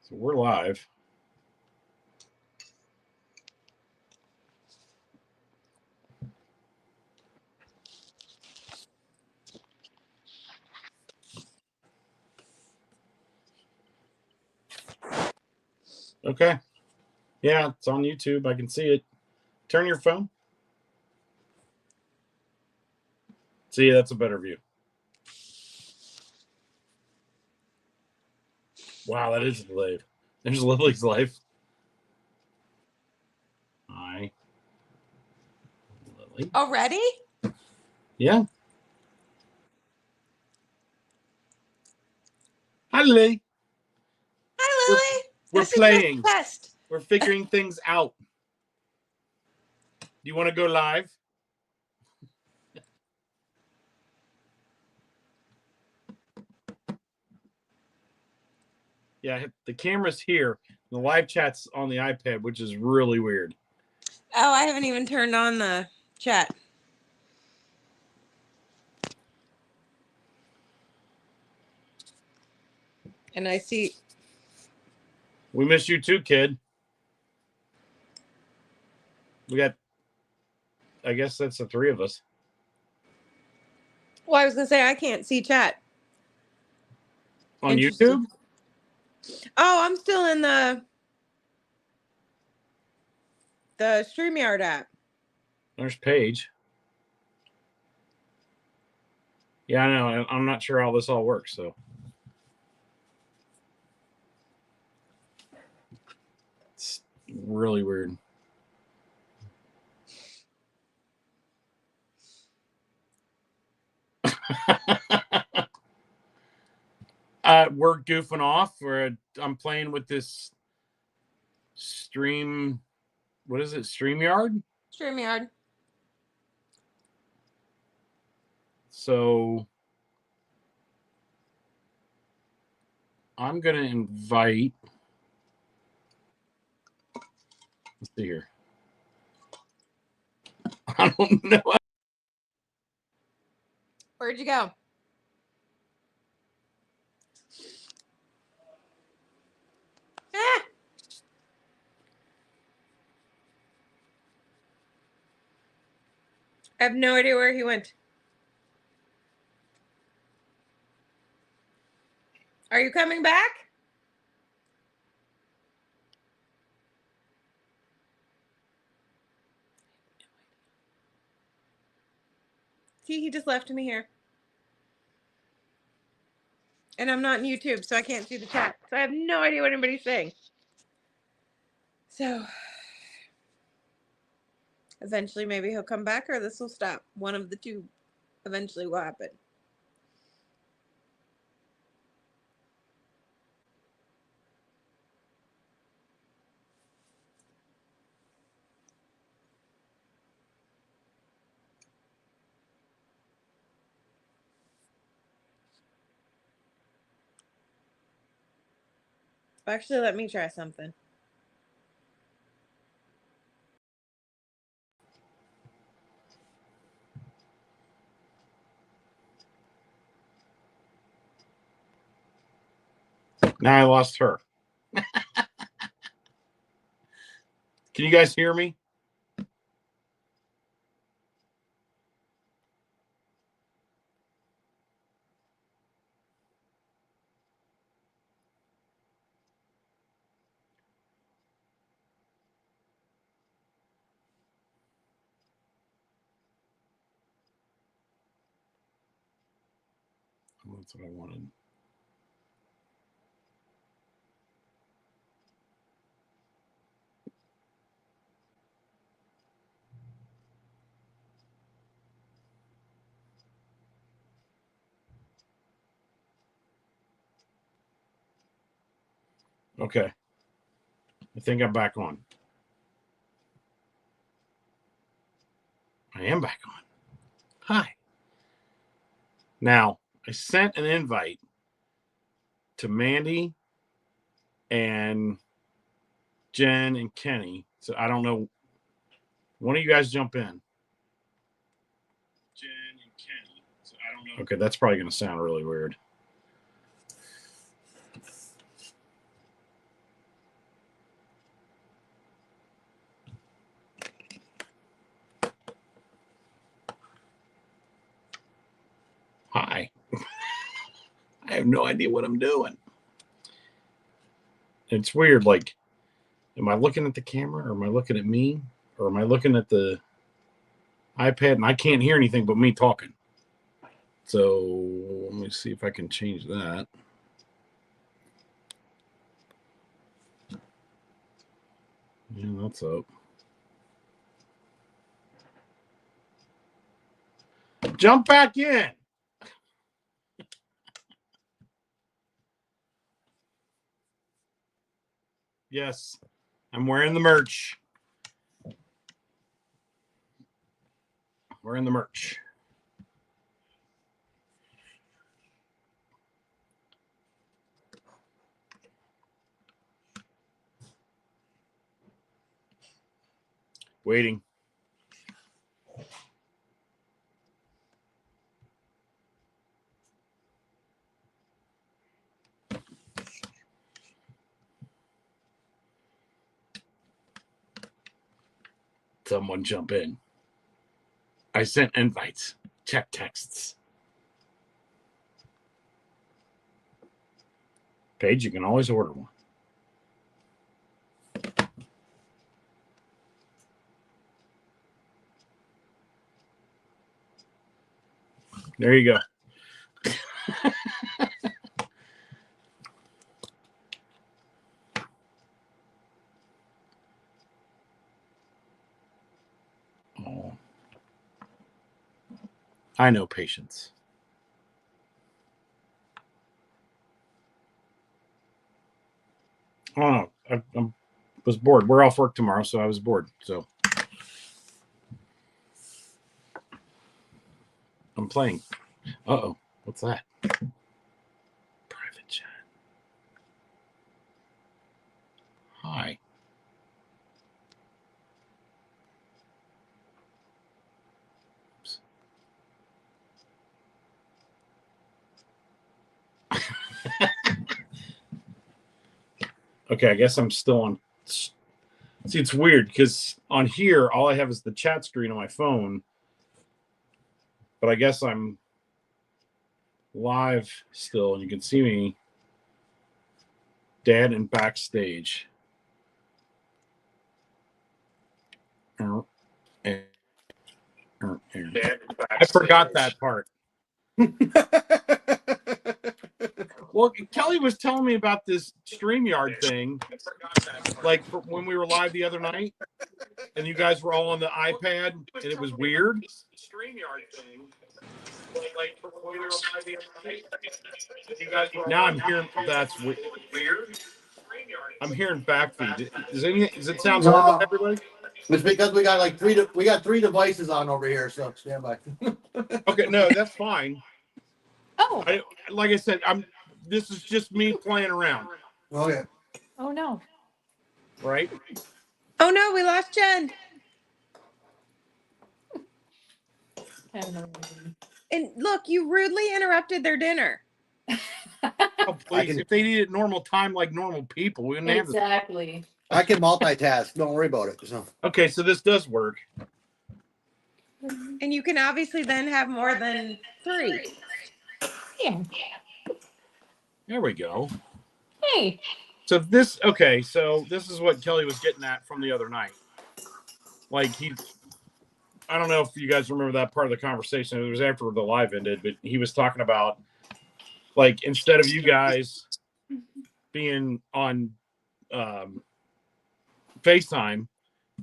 So we're live. Okay. Yeah, it's on YouTube. I can see it. Turn your phone. See, that's a better view. Wow, that is live. There's Lily's life. Hi. Lily. Already? Yeah. Hi, Lily. Hi, Lily. We're This playing. is just a test. We're figuring things out. Do you want to go live? Yeah, the camera's here. The live chat's on the iPad, which is really weird. Oh, I haven't even turned on the chat. And I see. We miss you too, kid. We got, I guess that's the three of us. Well, I was going to say I can't see chat. On YouTube? Oh, I'm still in the StreamYard app. There's Paige. Yeah, I know. I'm not sure how this all works, so. It's really weird. We're goofing off. I'm playing with this stream. What is it? StreamYard? StreamYard. So I'm going to invite. Let's see here. I don't know. Where'd you go? Ah! I have no idea where he went. Are you coming back? See, he just left me here. And I'm not on YouTube, so I can't see the chat. So I have no idea what anybody's saying. So eventually maybe he'll come back or this will stop. One of the two eventually will happen. Actually, let me try something. Now I lost her. Can you guys hear me? That's what I wanted. Okay. I think I'm back on. I am back on. Hi. Now, I sent an invite to Mandy and Jen and Kenny. So I don't know. One of you guys jump in. Jen and Kenny. So I don't know. Okay, that's probably going to sound really weird. have no idea what I'm doing. It's weird. Like, am I looking at the camera, or am I looking at me, or am I looking at the iPad and I can't hear anything but me talking? So let me see if I can change that. Yeah, that's up. Jump back in. Yes, I'm wearing the merch. Wearing the merch. Waiting. Someone jump in. I sent invites. Check texts. Paige, you can always order one. There you go. Oh. I know patience. Oh no, I was bored. We're off work tomorrow, so I was bored. So I'm playing. Uh-oh, what's that? Private chat. Hi. Oops. Okay, I guess I'm still on. See, it's weird because on here, all I have is the chat screen on my phone. But I guess I'm live still, and you can see me. Dad and backstage. I forgot that part. Well, Kelly was telling me about this StreamYard thing, like when we were live the other night, and you guys were all on the iPad, and it was weird. StreamYard thing, like when we were live the other night, you guys were. Now I'm hearing that's weird. I'm hearing backfeed. Does it sound normal to everybody? It's because we got three devices on over here, so stand by. Okay, no, that's fine. Oh. Like I said, this is just me playing around. Oh yeah. Oh no. Right? Oh no, we lost Jen. And look, you rudely interrupted their dinner. Oh, please. If they need it normal time like normal people, we wouldn't have this. Exactly. I can multitask. Don't worry about it. So. Okay, so this does work. And you can obviously then have more than 3. Yeah. There we go. Hey. So this is what Kelly was getting at from the other night. Like I don't know if you guys remember that part of the conversation. It was after the live ended, but he was talking about, like, instead of you guys being on FaceTime,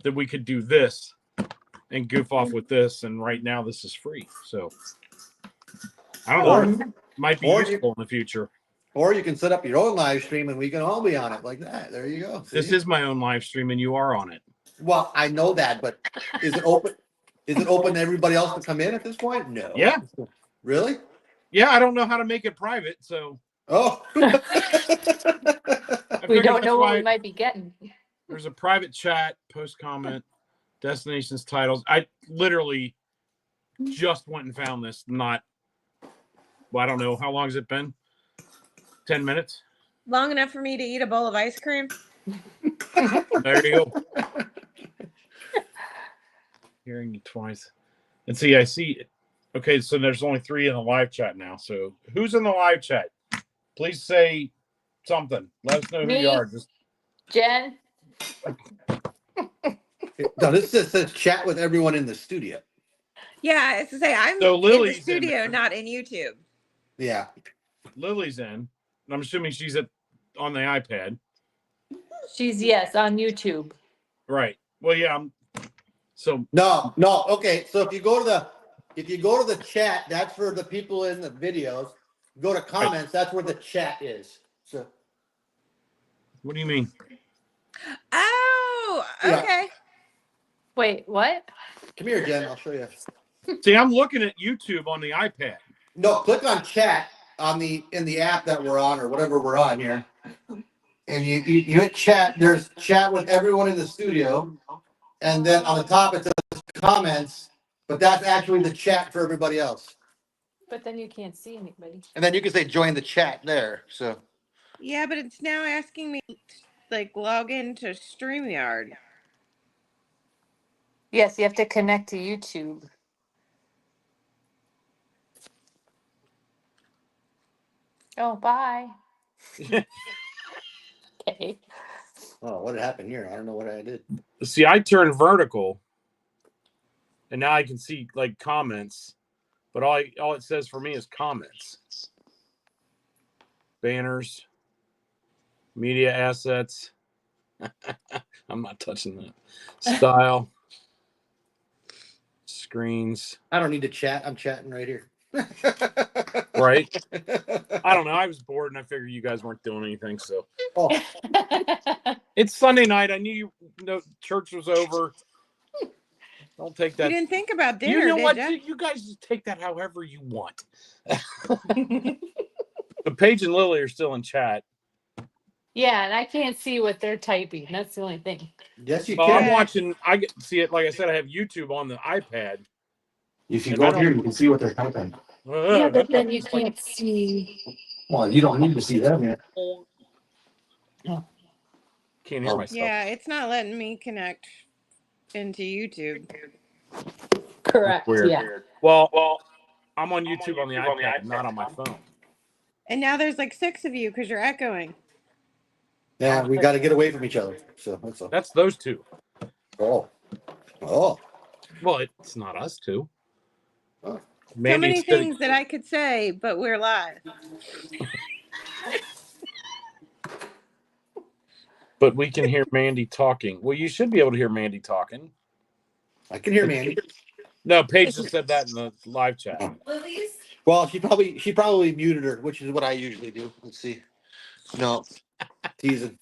that we could do this and goof off with this. And right now this is free. So I don't know. It might be useful in the future. Or you can set up your own live stream and we can all be on it like that. There you go. See? This is my own live stream and you are on it. Well, I know that, but is it open? Is it open to everybody else to come in at this point? No. Yeah. Really? Yeah, I don't know how to make it private, so. Oh. We don't know what we might be getting. There's a private chat, post comment, destinations, titles. I literally just went and found this. I don't know. How long has it been? 10 minutes? Long enough for me to eat a bowl of ice cream. There you go. Hearing you twice. And see, I see it. Okay, so there's only 3 in the live chat now. So who's in the live chat? please say something. Let us know who Me? you are. Just Jen? No, this just says chat with everyone in the studio. Yeah, it's to say I'm So in the Lily's in studio, there. not in YouTube. Yeah. Lily's in. And I'm assuming she's on the iPad. She's, yes, on YouTube. Right. Well, yeah. So No. Okay. So if you go to the chat, that's for the people in the videos. Go to comments, that's where the chat is. So what do you mean? Oh, Yeah. okay. Wait, what? come here, Jen. I'll show you. See, I'm looking at YouTube on the iPad. No, click on chat in the app that we're on or whatever we're on here. And you hit chat. There's chat with everyone in the studio. And then on the top it says comments, but that's actually the chat for everybody else. But then you can't see anybody. And then you can say join the chat there. So Yeah, but it's now asking me like log into StreamYard. Yes, you have to connect to YouTube. Oh, bye. Okay. oh, what happened here? I don't know what I did. See, I turned vertical, and now I can see like comments, but all it says for me is comments, banners, media assets. I'm not touching that. Style, screens. I don't need to chat. I'm chatting right here. Right. I don't know. I was bored, and I figured you guys weren't doing anything, so Oh, it's Sunday night. I knew church was over. Don't take You that. didn't think about dinner, You know did what? ya? You guys just take that however you want. But Paige and Lily are still in chat. Yeah, and I can't see what they're typing. That's the only thing. yes, you Well, can. I'm Yeah. watching. I get see it. Like I said, I have YouTube on the iPad. If you And go I up here, don't- you can see what they're typing. Yeah, but that's then not- you can't see. Well, you don't need to see them yet. Can't hear Oh. myself. Yeah, it's not letting me connect into YouTube. Correct. Weird. Yeah. Well, I'm on YouTube on the iPad, not on my phone. And now there's like 6 of you because you're echoing. Yeah, we got to get away from each other. So that's all. That's those two. Oh. Well, it's not us two. Oh. So Mandy's many sitting- things that I could say, but we're live. But we can hear Mandy talking. Well, you should be able to hear Mandy talking. I can hear Mandy. No, Paige just said that in the live chat. Oh. Well, she probably muted her, which is what I usually do. Let's see. No, teasing.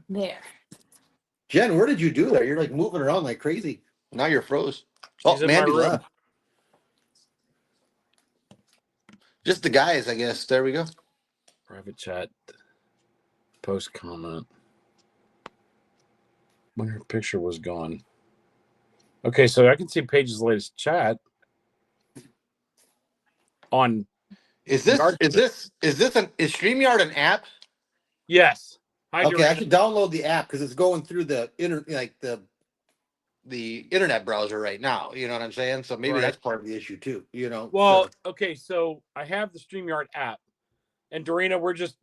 There. Jen, where did you do that? You're like moving around like crazy. Now you're froze. Oh, She's in my Mandy room. left. Just the guys, I guess. There we go. Private chat. Post comment. When her picture was gone. Okay, so I can see Paige's latest chat on. Is StreamYard an app? Yes. Hi, Okay, I Doreen. should download the app because it's going through the internet browser right now. You know what I'm saying? So maybe Right. that's part of the issue too. You know. Well, so- okay, so I have the StreamYard app, and Dorina, we're just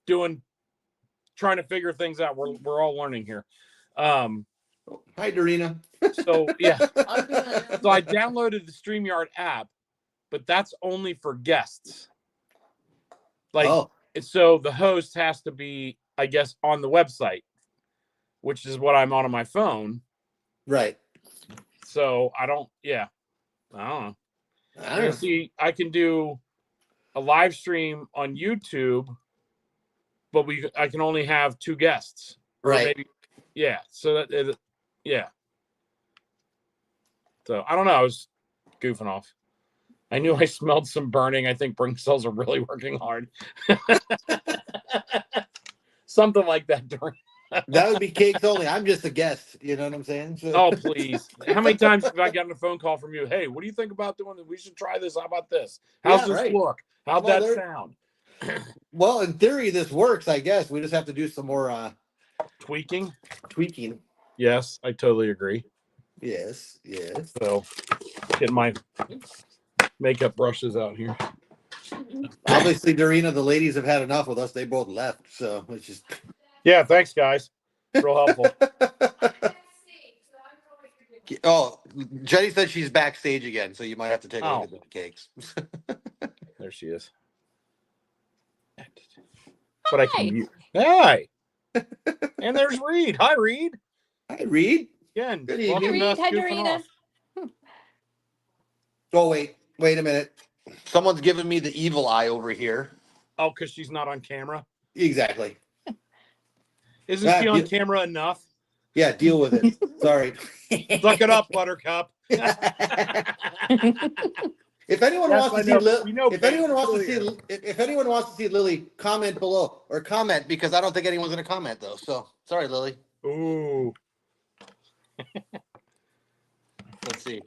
trying to figure things out. We're all learning here. Hi, Dorina. So yeah, so I downloaded the StreamYard app, but that's only for guests. Like, oh, so the host has to be, I guess, on the website, which is what I'm on my phone. right. So I don't know. I I don't know. see, I can do a live stream on YouTube, but I can only have 2 guests. Or Right. maybe, yeah. So yeah. So I don't know. I was goofing off. I knew I smelled some burning. I think brain cells are really working hard. Something like that. That would be cakes only. I'm just a guest. You know what I'm saying? So- Oh, please. How many times have I gotten a phone call from you? Hey, what do you think about doing this? We should try this. How about this? How's Yeah, this right. look? How'd Well, that there- sound? Well, in theory, this works. I guess we just have to do some more Tweaking? tweaking. Yes, I totally agree. Yes. Yes. So, getting my makeup brushes out here. Obviously, Dorina, the ladies have had enough with us. They both left, so it's just. Yeah, thanks, guys. Real helpful. Oh, Jenny said she's backstage again, so you might have to take a Oh. look at the cakes. There she is. But I Hi. can mute. Hi. And there's Reed. Hi, Reed. Hi, Reed. Again. Good welcome evening. to Reed. us Hi, goofing Dorina. off. Oh, wait a minute. Someone's giving me the evil eye over here. Oh, because she's not on camera. Exactly. Isn't she on camera enough? Yeah, deal with it. Sorry. Suck it up, Buttercup. If anyone Yes, wants I to know. see We know if Ben's anyone wants to clear. see if anyone wants to see Lily, comment below or comment because I don't think anyone's going to comment though. So sorry, Lily. Ooh. Let's see.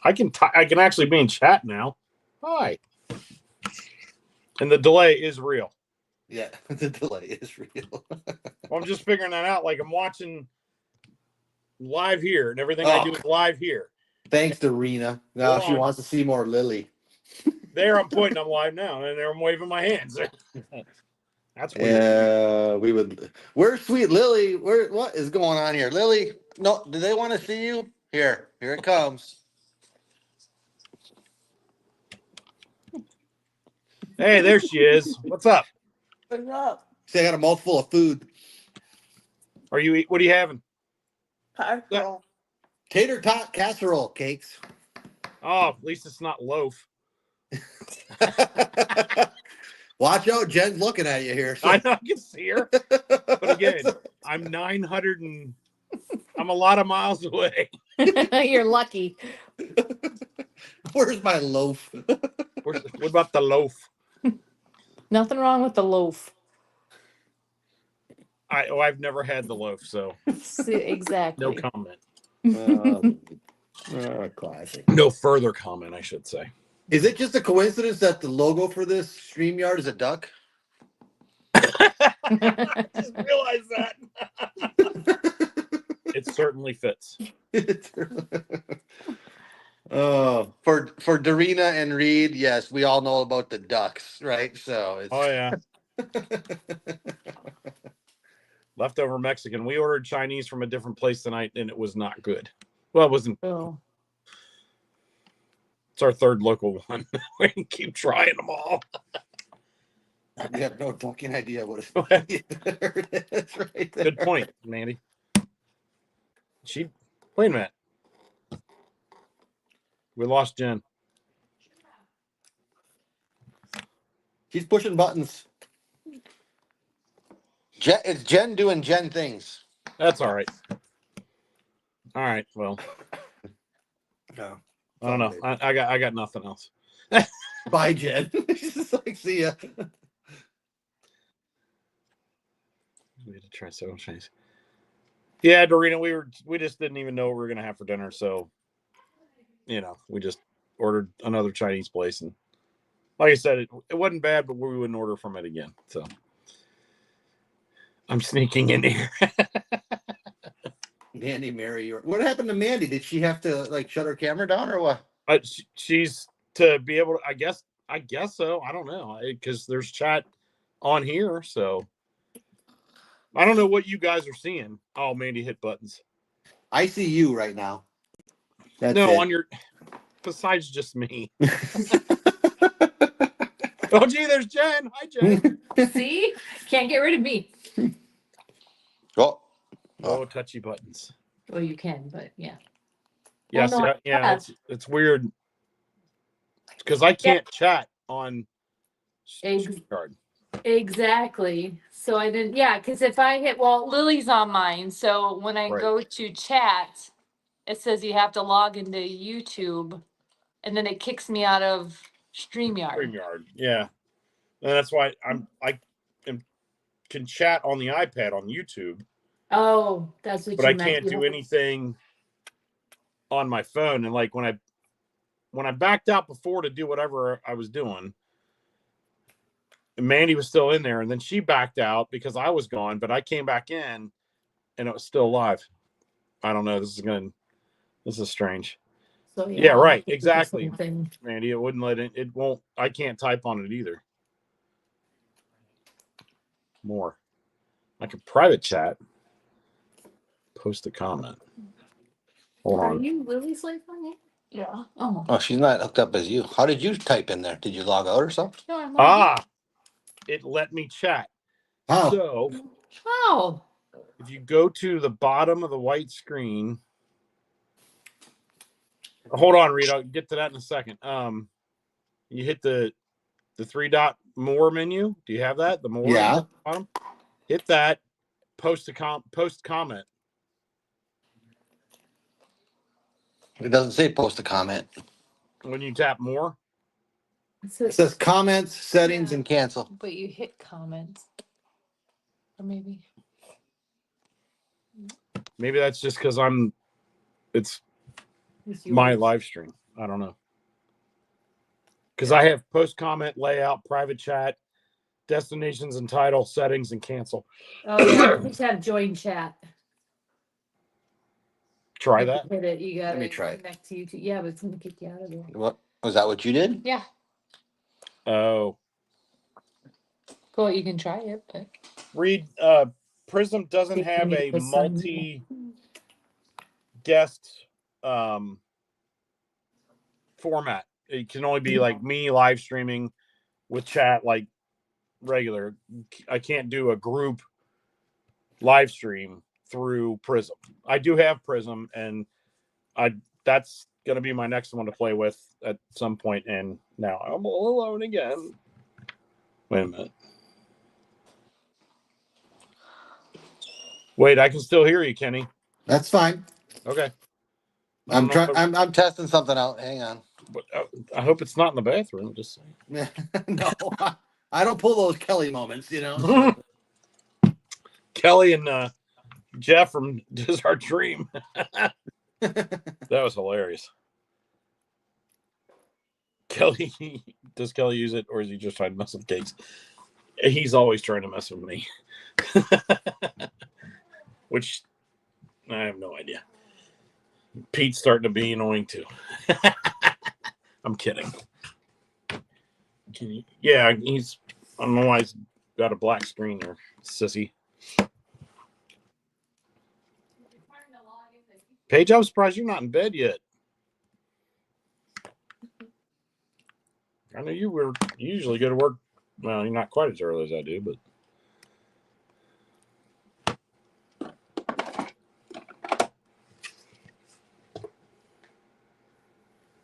I can actually be in chat now. Hi. And the delay is real. Yeah, the delay is real. Well, I'm just figuring that out. Like I'm watching live here, and everything I do is live here. Thanks to Rena. Now she wants to see more Lily. There, I'm pointing. I'm live now, and there I'm waving my hands. That's weird. Yeah, we would. Where's sweet Lily? What is going on here, Lily? No, do they want to see you? Here it comes. Hey, there she is. What's up? What's up? See, I got a mouthful of food. What are you having? Casserole. Tater tot casserole cakes. Oh, at least it's not loaf. Watch out, Jen's looking at you here. I know, I can see her. But again, I'm 900 and I'm a lot of miles away. You're lucky. Where's my loaf? What about the loaf? Nothing wrong with the loaf. I've never had the loaf, so Exactly. no comment. Classic. No further comment, I should say. Is it just a coincidence that the logo for this StreamYard is a duck? I just realized that. It certainly fits. For Dorina and Reed, yes, we all know about the ducks, right? So it's Oh yeah. Leftover Mexican. We ordered Chinese from a different place tonight, and it was not good. Well, it wasn't. Oh. It's our third local one. We can keep trying them all. I have no fucking idea what it's there it is right there. Good point, Mandy. Wait a minute. We lost Jen. She's pushing buttons. It's Jen doing Jen things. That's all right. All right. Well, No. I don't know. I got nothing else. Bye, Jen. She's just like, see ya. We had to try so Chinese. Yeah, Dorina, we just didn't even know what we were gonna have for dinner, so we just ordered another Chinese place, and like I said, it wasn't bad, but we wouldn't order from it again. So I'm sneaking in here. Mandy, Mary, what happened to Mandy? Did she have to shut her camera down or what? She's to be able to. I guess so. I don't know because there's chat on here, so I don't know what you guys are seeing. Oh, Mandy hit buttons. I see you right now. That's no, it. on your. Besides just me. Oh, gee, there's Jen. Hi, Jen. See? Can't get rid of me. Oh, touchy buttons. Well, you can, but yeah. Yes, Well, no, yeah. It's weird because I can't chat on StreamYard. Exactly. So I didn't, because if I hit, Lily's on mine. So when I go to chat, it says you have to log into YouTube and then it kicks me out of StreamYard. Yeah. And that's why I can chat on the iPad on YouTube. Oh, that's what but I can't do anything on my phone. And like when I backed out before to do whatever I was doing, Mandy was still in there, and then she backed out because I was gone, but I came back in and it was still live. I don't know. This is strange. So Yeah, I'll right, have to do the exactly. same thing. Mandy, it wouldn't let it. It won't. I can't type on it either. More. I could private chat. Post a comment. Hold Are on. you Lily's life on it? Yeah. Oh. Oh, she's not hooked up as you. How did you type in there? Did you log out or something? No, I'm on Ah, it let me chat. Oh, So here. Oh. if you go to the bottom of the white screen, hold on, Reed. I'll get to that in a second. You hit the three dot more menu. Do you have that? The more yeah. at the bottom. Hit that. Post comment. It doesn't say post a comment. When you tap more. It says comments, settings, Yeah. and Cancel. But you hit comments. Or maybe. Maybe that's just because it's It's my yours. live stream. I don't know. Because I have post comment, layout, private chat, destinations and title, settings, and cancel. Oh yeah, just have join chat. Try You that. hit it. You got Let me try it. connect to YouTube. Yeah, but it's gonna kick you out of there. What was that? What you did? Yeah. Oh, Cool. You can try it, but Reed, Prism doesn't Take have me to a the sun. multi-guest format. It can only be like me live streaming with chat like regular. I can't do a group live stream through Prism. I do have Prism, and that's going to be my next one to play with at some point. And now I'm all alone again. Wait a minute. Wait, I can still hear you, Kenny. that's fine. Okay. I I'm don't know. trying. I'm testing something out. Hang on. But I hope it's not in the bathroom. Just saying. No, I don't pull those Kelly moments, you know. Kelly and Jeff from Just Our Dream. That was hilarious. Kelly, does Kelly use it, or is he just trying to mess with Cakes? He's always trying to mess with me. Which I have no idea. Pete's starting to be annoying too. I'm kidding. Yeah, he's. I don't know why he's got a black screen there, sissy. Paige, I'm surprised you're not in bed yet. I know you usually go to work. Well, you're not quite as early as I do, but.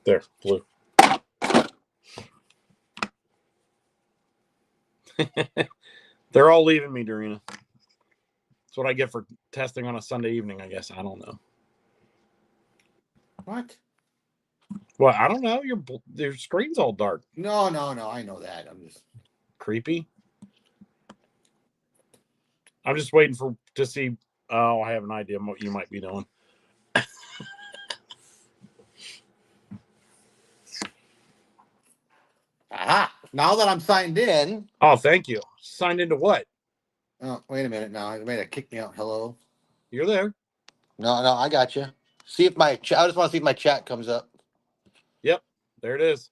There, blue. They're all leaving me, Dorina. That's what I get for testing on a Sunday evening, I guess. I don't know. What? Well, I don't know. Your screen's all dark. No. I know that. I'm just. Creepy. I'm just waiting to see. Oh, I have an idea what you might be doing. Aha! Now that I'm signed in. Oh, thank you. Signed into what? Oh, wait a minute. Now I made it kick me out. Hello. You're there. No, I got you. See if my I just want to see if my chat comes up. Yep. There it is.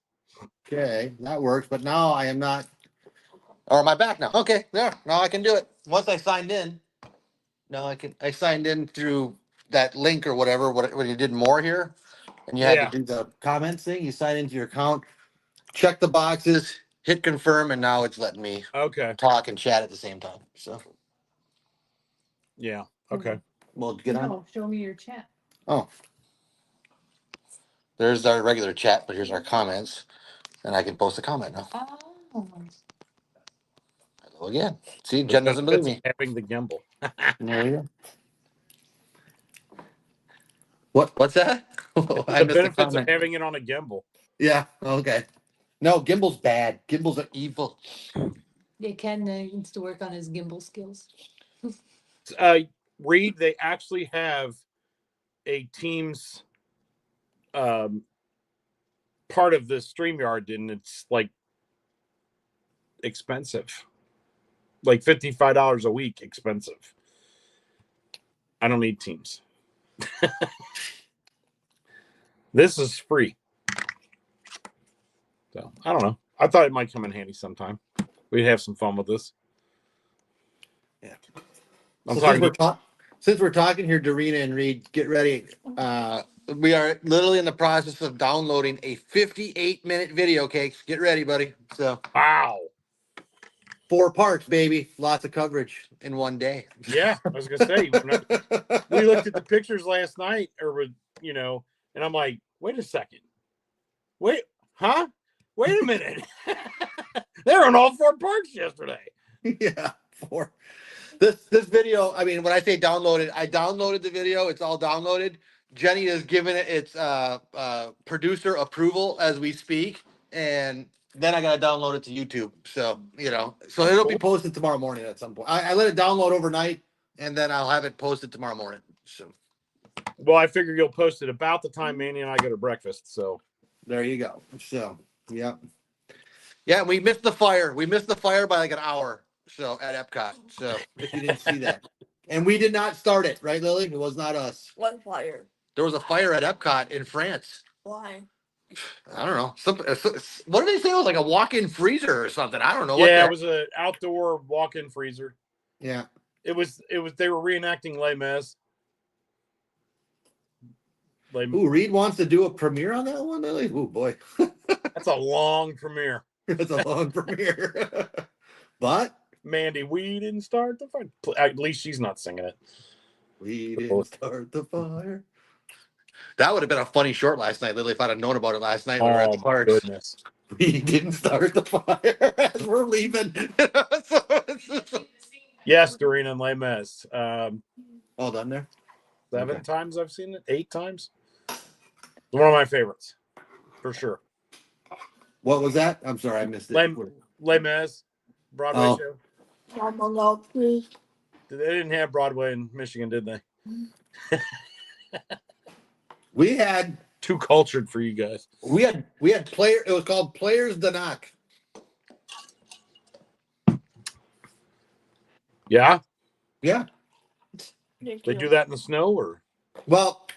Okay, that works. But now I am not. Or am I back now? Okay, there. Now I can do it. Once I signed in. No, I signed in through that link or whatever. When you did more here, and you had Yeah. to do the comments thing. You sign into your account, check the boxes, hit confirm, and now it's letting me Okay. talk and chat at the same time. So Yeah. Okay. Well, get on. No, show me your chat. Oh, there's our regular chat, but here's our comments, and I can post a comment now. Oh. Hello again. See, The Jen doesn't believe benefits me. of having the gimbal. there you go. What's that? I The missed the benefits of comment. having it on a gimbal. Yeah. Okay. No, gimbal's bad. Gimbal's a Evil. Yeah, Ken needs to work on his gimbal skills. Reed, they actually have a Teams part of the StreamYard, and it's like expensive. Like $55 a week expensive. I don't need Teams. This is free. So I don't know. I thought it might come in handy sometime. We'd have some fun with this. Yeah. I'm So talking. since we're talking here, Dorina and Reed, get ready. We are literally in the process of downloading a 58-minute video, Cakes. Get ready, buddy. So Wow. 4 parts, baby. Lots of coverage in one day. Yeah, I was gonna say. We looked at the pictures last night, and I'm like, wait a second. Wait, huh? Wait a minute. They're on all 4 parts yesterday. Yeah, 4. This video, I mean, when I say downloaded, I downloaded the video. It's all downloaded. Jenny has given it its producer approval as we speak, and then I gotta download it to YouTube. So so it'll be posted tomorrow morning at some point. I let it download overnight, and then I'll have it posted tomorrow morning. So Well, I figure you'll post it about the time Manny and I go to breakfast. So there you go. So yeah, we missed the fire. We missed the fire by like an hour. So at Epcot. So if you didn't see that, and we did not start it, right, Lily? It was not us. What fire? There was a fire at Epcot in France. Why? I don't know. What did they say? It was like a walk-in freezer or something. I don't know. yeah, it was an outdoor walk-in freezer. Yeah. It was. They were reenacting Les Mis. Ooh, Reed wants to do a premiere on that one, Lily. Ooh, boy. That's a long premiere. It's a long premiere. But Mandy, we didn't start the fire. At least she's not singing it. we didn't start the fire. That would have been a funny short last night, Lily, if I'd have known about it last night when we were at the parks. Goodness. We didn't start the fire as we're leaving. Yes, Dorina and Les Mis. All done there? 7 times I've seen it. 8 times. One of my favorites, for sure. What was that? I'm sorry, I missed it. Les Mis, Broadway Oh. show. Mama, please. They didn't have Broadway in Michigan, did they? We had Too cultured for you guys. player. It was called Players the Knock. Yeah, Yeah. they do that in the snow, or Well,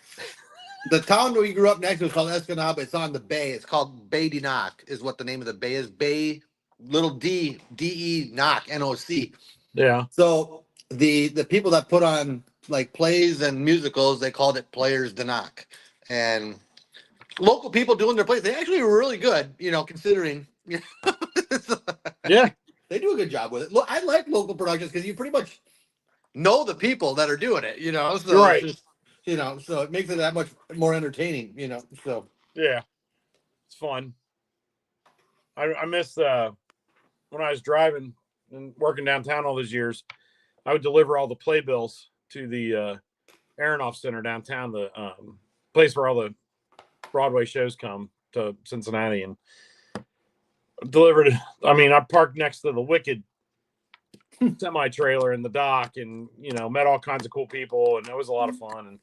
the town where we grew up next to is called Escanaba. It's on the bay. It's called Bay de Knock, is what the name of the bay is. Bay, little D, D-E, Knock, N-O-C. yeah. So the people that put on like plays and musicals, they called it Players de Knock. And local people doing their plays, they actually were really good, considering. Yeah, They do a good job with it. Look, I like local productions because you pretty much know the people that are doing it, So You're right. it's just, so it makes it that much more entertaining, So yeah. It's fun. I miss when I was driving and working downtown all those years. I would deliver all the playbills to the Aronoff Center downtown, the place where all the Broadway shows come to Cincinnati, and delivered. I mean, I parked next to the Wicked semi trailer in the dock, and met all kinds of cool people, and it was a lot of fun. And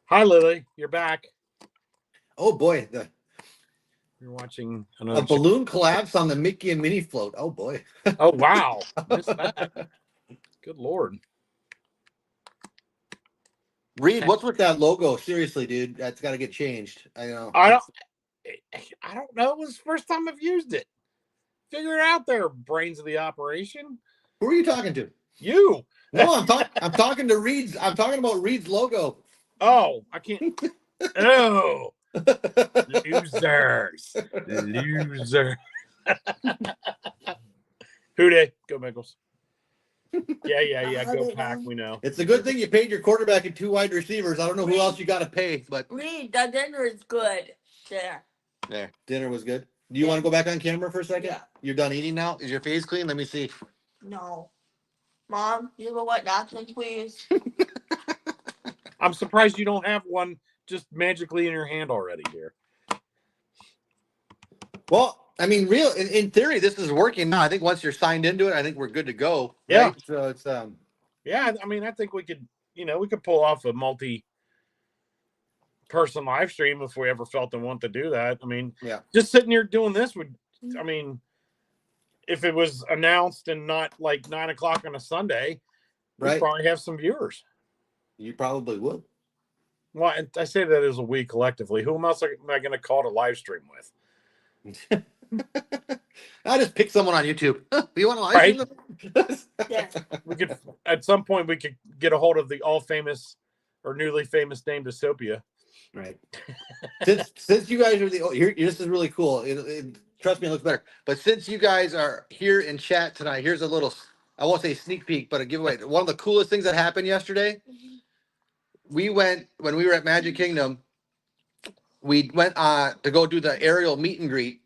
hi, Lily, you're back. oh boy, You're watching a another balloon collapse on the Mickey and Minnie float. Oh boy. Oh wow, missed that. Good Lord. Reed, what's with that logo? Seriously, dude, that's got to get changed. I know. I don't know. It was the first time I've used it. Figure it out there, brains of the operation. Who are you talking to? You. No, I'm talking to Reed's. I'm talking about Reed's logo. Oh, I can't. Oh, losers. Loser. Who dey? Go Bengals. Yeah. Go Pack. We know. It's a good thing you paid your quarterback and 2 wide receivers. I don't know who else you got to pay, but Reed, that dinner is good. There. dinner was good. Do you want to go back on camera for a second? Yeah. You're done eating now? Is your face clean? Let me see. No. Mom, you know what napkin, please? I'm surprised you don't have one just magically in your hand already here. Well, I mean, in theory, this is working now. I think once you're signed into it, I think we're good to go. Yeah. Right? So it's Yeah, I mean, I think we could pull off a multi-person live stream if we ever felt and want to do that. I mean, yeah. Just sitting here doing this would, I mean, if it was announced and not like 9 o'clock on a Sunday, we'd Right. probably have some viewers. You probably would. Well, I say that as a we collectively. Who else am I going to call to live stream with? I just pick someone on YouTube. You want to live Right. stream them? Yeah. We could, at some point, we could get a hold of the all famous or newly famous Dame Dystopia. Right. Since you guys are here, this is really cool. Trust me, it looks better. But since you guys are here in chat tonight, here's a little, I won't say sneak peek, but a giveaway. One of the coolest things that happened yesterday, when we were at Magic Kingdom, we went to go do the aerial meet and greet.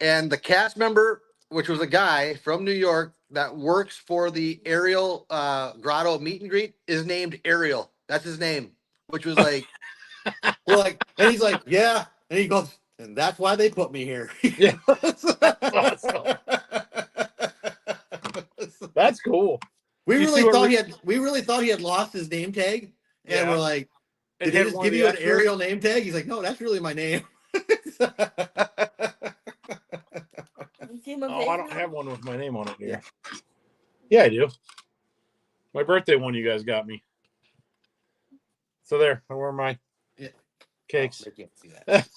And the cast member, which was a guy from New York that works for the Ariel Grotto meet and greet, is named Ariel. That's his name, which was like, we're like, and he's like, yeah. And he goes, and that's why they put me here. Yeah. Awesome. That's cool. We You really see what thought we- we really thought he had lost his name tag. And Yeah. we're like, And did he had just one of give the you an extras. Ariel name tag? He's like, no, that's really my name. Oh, I don't have one with my name on it here. Yeah, I do. My birthday one you guys got me. So there, I wear my cakes. I can't see that.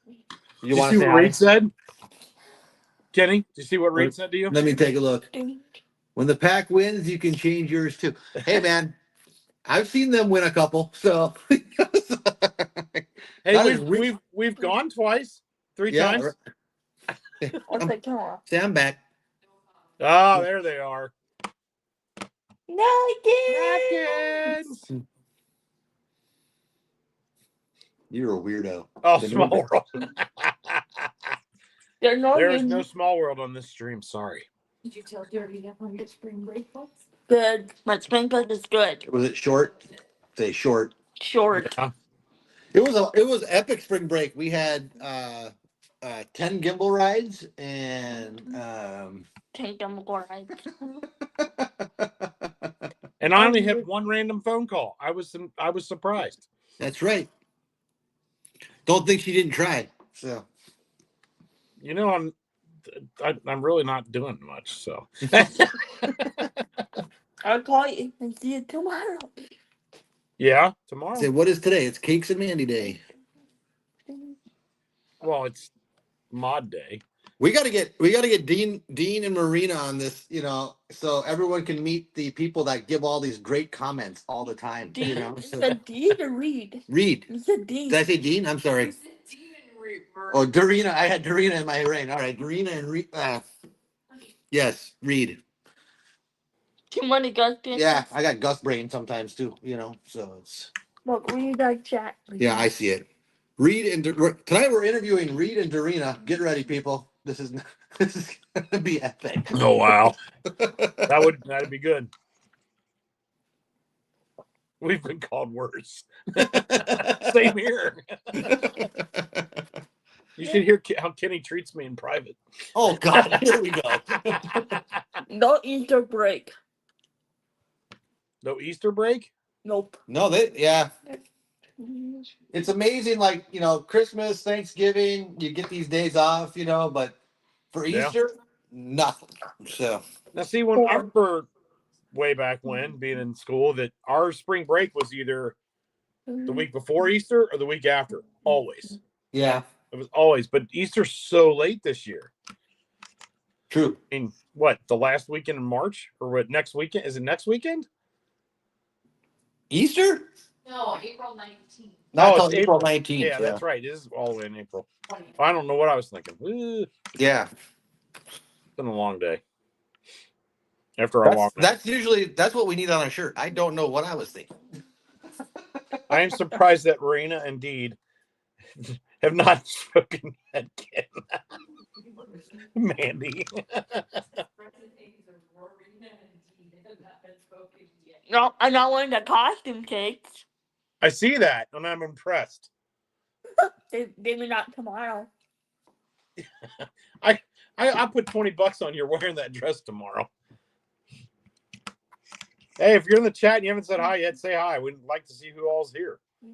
Did you wanna see say what hi? Reed said? Kenny, did you see what Reed said to you? Let me take a look. When the pack wins, you can change yours too. Hey man, I've seen them win a couple, so Hey, That is we've gone twice, three yeah. times. Say I'm back. Oh, there they are. Nuggets. Napkins. You're a weirdo. Oh, They small don't- world. They're not There is no small world on this stream. Sorry. Did you tell Dirty to come to spring break once? good. My spring break is good. Was it short? Say short. Short. Yeah. It was epic spring break. We had 10 gimbal rides and Take them right. And I only had one random phone call. I was surprised. that's right. Don't think she didn't try. So You know, I'm really not doing much. So I'll call you and see you tomorrow. yeah, tomorrow. say what is today? It's Cakes and Mandy Day. Well, it's Mod Day. We gotta get Dean and Marina on this, so everyone can meet the people that give all these great comments all the time. Dean. So- It's a Dean or Reed. Reed. It's a Dean. Did I say Dean? I'm sorry. Oh, Dorina. I had Dorina in my brain. All right, Dorina and Reed. Yes, Reed. Too many guys. Yeah, I got Gus brain sometimes too, so it's. Look, Reed, I chat. Yeah, I see it. Reed and tonight we're interviewing Reed and Dorina. Get ready, people. This is gonna be epic. Oh wow, that'd be good. We've been called worse. Same here. You should hear how Kenny treats me in private. Oh God, here we go. No Easter break. No Easter break? Nope. No, it's amazing. Like Christmas, Thanksgiving, you get these days off, but for Yeah. Easter, nothing. So Now, see, when I remember way back when being in school, that our spring break was either the week before Easter or the week after. Always. yeah, It was always. But Easter's so late this year. true. I mean, what, the last weekend in March? Or what, next weekend? Is it next weekend? Easter? No, April 19th. Not Oh, until it's April April. 19th. Yeah, that's right. It is all the way in April. I don't know what I was thinking. It's Yeah. been a long day. After a long night. That's what we need on our shirt. I don't know what I was thinking. I am surprised that Marina and Deed have not spoken yet, Ken. Mandy. No, I'm not wearing the costume cakes. I see that, and I'm impressed. Maybe not tomorrow. I'll put $20 on you wearing that dress tomorrow. Hey, if you're in the chat and you haven't said hi yet, say hi. We'd like to see who all's here. I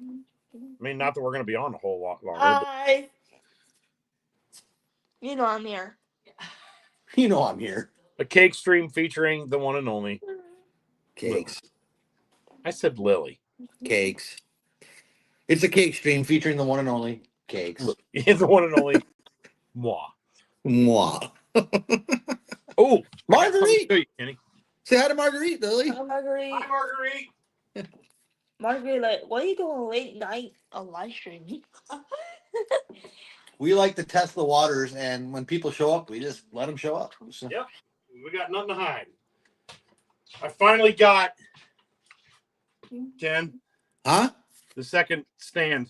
mean, not that we're going to be on a whole lot longer. But Hi. You know I'm here. You know I'm here. a cake stream featuring the one and only. Cakes. I said Lily. Cakes. It's a cake stream featuring the one and only Cakes. He's the one and only moi. Mwah. Oh, Marguerite! Kenny. Say hi to Marguerite, Lily. Oh, Marguerite. Hi, Marguerite. Marguerite, like, why are you doing late night on live stream? We like to test the waters, and when people show up, we just let them show up. So. Yep. We got nothing to hide. I finally got Ken Huh? the second stand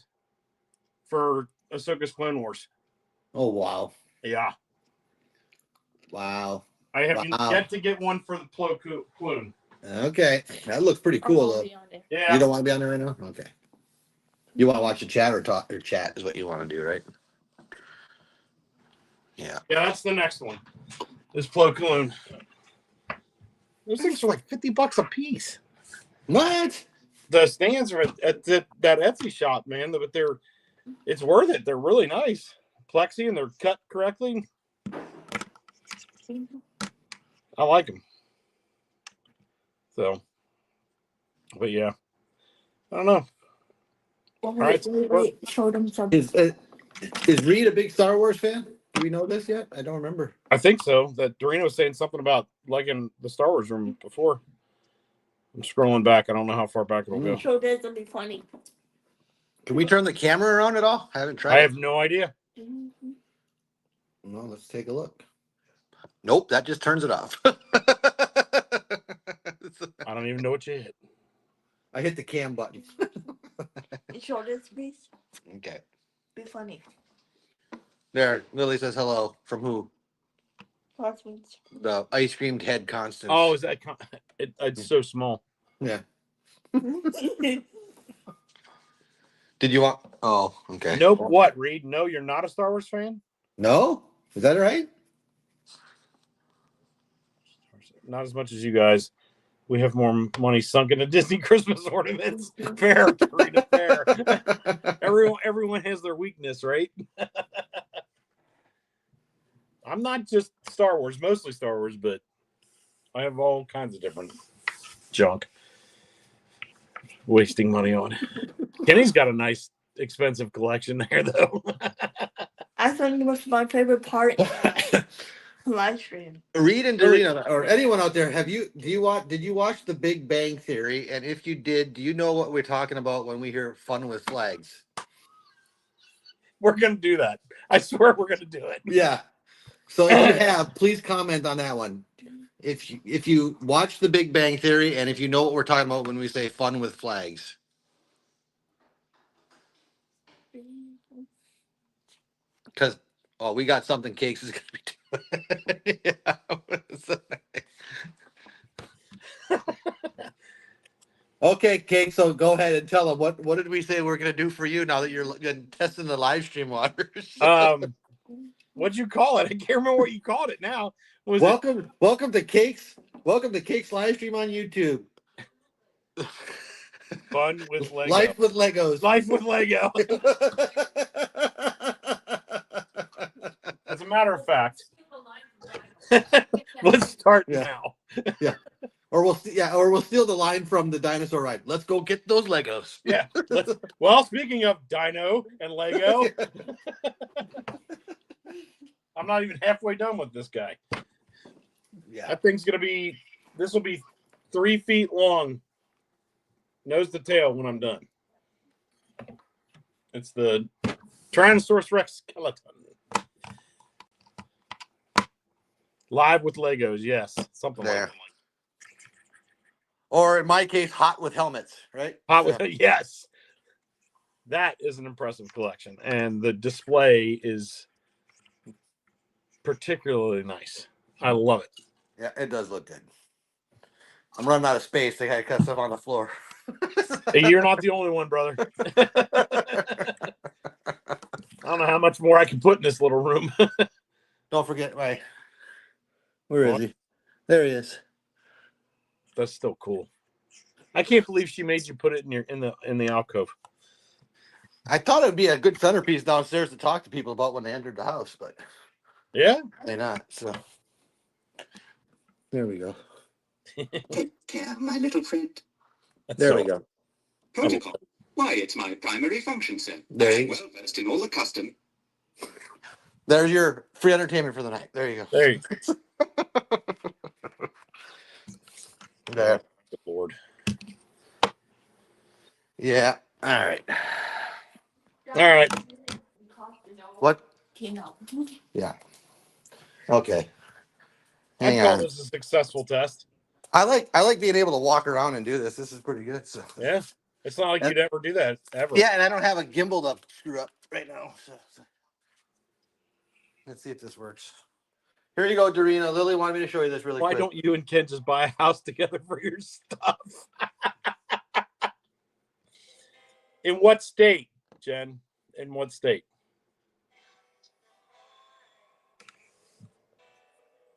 for Ahsoka's Clone Wars. Oh, wow. Yeah. Wow. I have Wow. yet to get one for the Plo Koon. Okay. That looks pretty cool, though. Yeah. You don't want to be on there right now? Okay. You want to watch the chat or talk or chat is what you want to do, right? Yeah. Yeah, that's the next one. This Plo Koon. Those things are like $50 a piece. What? The stands are at that Etsy shop, man. But it's worth it. They're really nice, plexi, and they're cut correctly. I like them. So, but yeah, I don't know. Well, right. wait, show them something. Is Reed a big Star Wars fan? Do we know this yet? I don't remember. I think so. That Doreen was saying something about liking the Star Wars room before. I'm scrolling back. I don't know how far back it'll go. Show this will be funny. Can we turn the camera around at all? I haven't tried. I have no idea. No, let's take a look. Nope, that just turns it off. I don't even know what you hit. I hit the cam button. Show this, please. Okay. Be funny. There, Lily says hello. From who? Classmates. The ice creamed head Constance. Oh, is that? It's so small. Yeah. Did you want? Oh, okay. Nope. What, Reed? No, you're not a Star Wars fan? No? Is that right? Not as much as you guys. We have more money sunk into Disney Christmas ornaments. Fair, Rita, fair. Everyone has their weakness, right? I'm not just Star Wars, mostly Star Wars, but I have all kinds of different junk. Wasting money on. Kenny's got a nice, expensive collection there, though. I think it was my favorite part of live stream. Reed and Delina, or anyone out there, did you watch The Big Bang Theory? And if you did, do you know what we're talking about when we hear fun with flags? We're gonna do that. I swear we're gonna do it. Yeah. So if you have, please comment on that one. If you watch The Big Bang Theory and if you know what we're talking about when we say fun with flags. Because we got something Cakes is gonna be doing. Yeah. Okay, Cake. So go ahead and tell them what did we say we're gonna do for you now that you're testing the live stream waters. What'd you call it? I can't remember what you called it now. Welcome to Cakes. Welcome to Cakes live stream on YouTube. Fun with Lego. Life with Legos. Life with Lego. As a matter of fact, let's start now. Yeah. Or we'll steal the line from the dinosaur ride. Let's go get those Legos. Yeah. Well, speaking of Dino and Lego, I'm not even halfway done with this guy. Yeah. That thing's this will be 3 feet long, nose to tail when I'm done. It's the Tyrannosaurus Rex skeleton. Live with Legos, yes. Something like that. Or in my case, hot with helmets, right? Yes. That is an impressive collection. And the display is particularly nice. I love it. Yeah, it does look good. I'm running out of space. They had to cut stuff on the floor. You're not the only one, brother. I don't know how much more I can put in this little room. Don't forget where is he? There he is. That's still cool. I can't believe she made you put it in the alcove. I thought it would be a good centerpiece downstairs to talk to people about when they entered the house, but yeah, they're not. So there we go. Take care, my little friend. There we go. Protocol. Why, it's my primary function, sir. There I'm you go. well versed in all the custom. There's your free entertainment for the night. There you go. There you There. go. Good Lord. Yeah. All right. All right. What? You know. Yeah. Okay. I Hang call on. this a successful test. I like being able to walk around and do this. This is pretty good. So Yeah. It's not like you'd ever do that, ever. yeah, and I don't have a gimbal to screw up right now. So. Let's see if this works. Here you go, Dorina. Lily wanted me to show you this really Why quick. don't you and Ken just buy a house together for your stuff? In what state, Jen? In what state?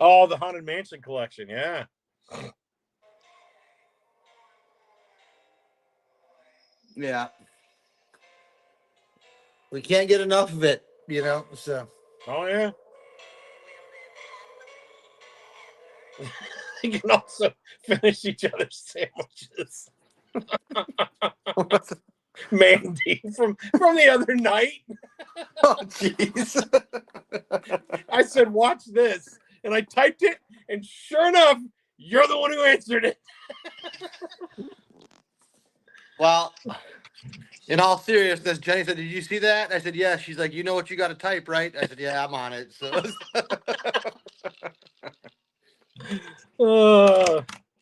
Oh, the Haunted Mansion collection. Yeah. Yeah. We can't get enough of it, you know. So Oh, yeah. You can also finish each other's sandwiches. Mandy from the other night. oh jeez. I said, watch this. And I typed it, and sure enough, you're the one who answered it. Well, in all seriousness, Jenny said, "Did you see that?" I said, "Yeah." She's like, "You know what you got to type, right?" I said, "Yeah, I'm on it." So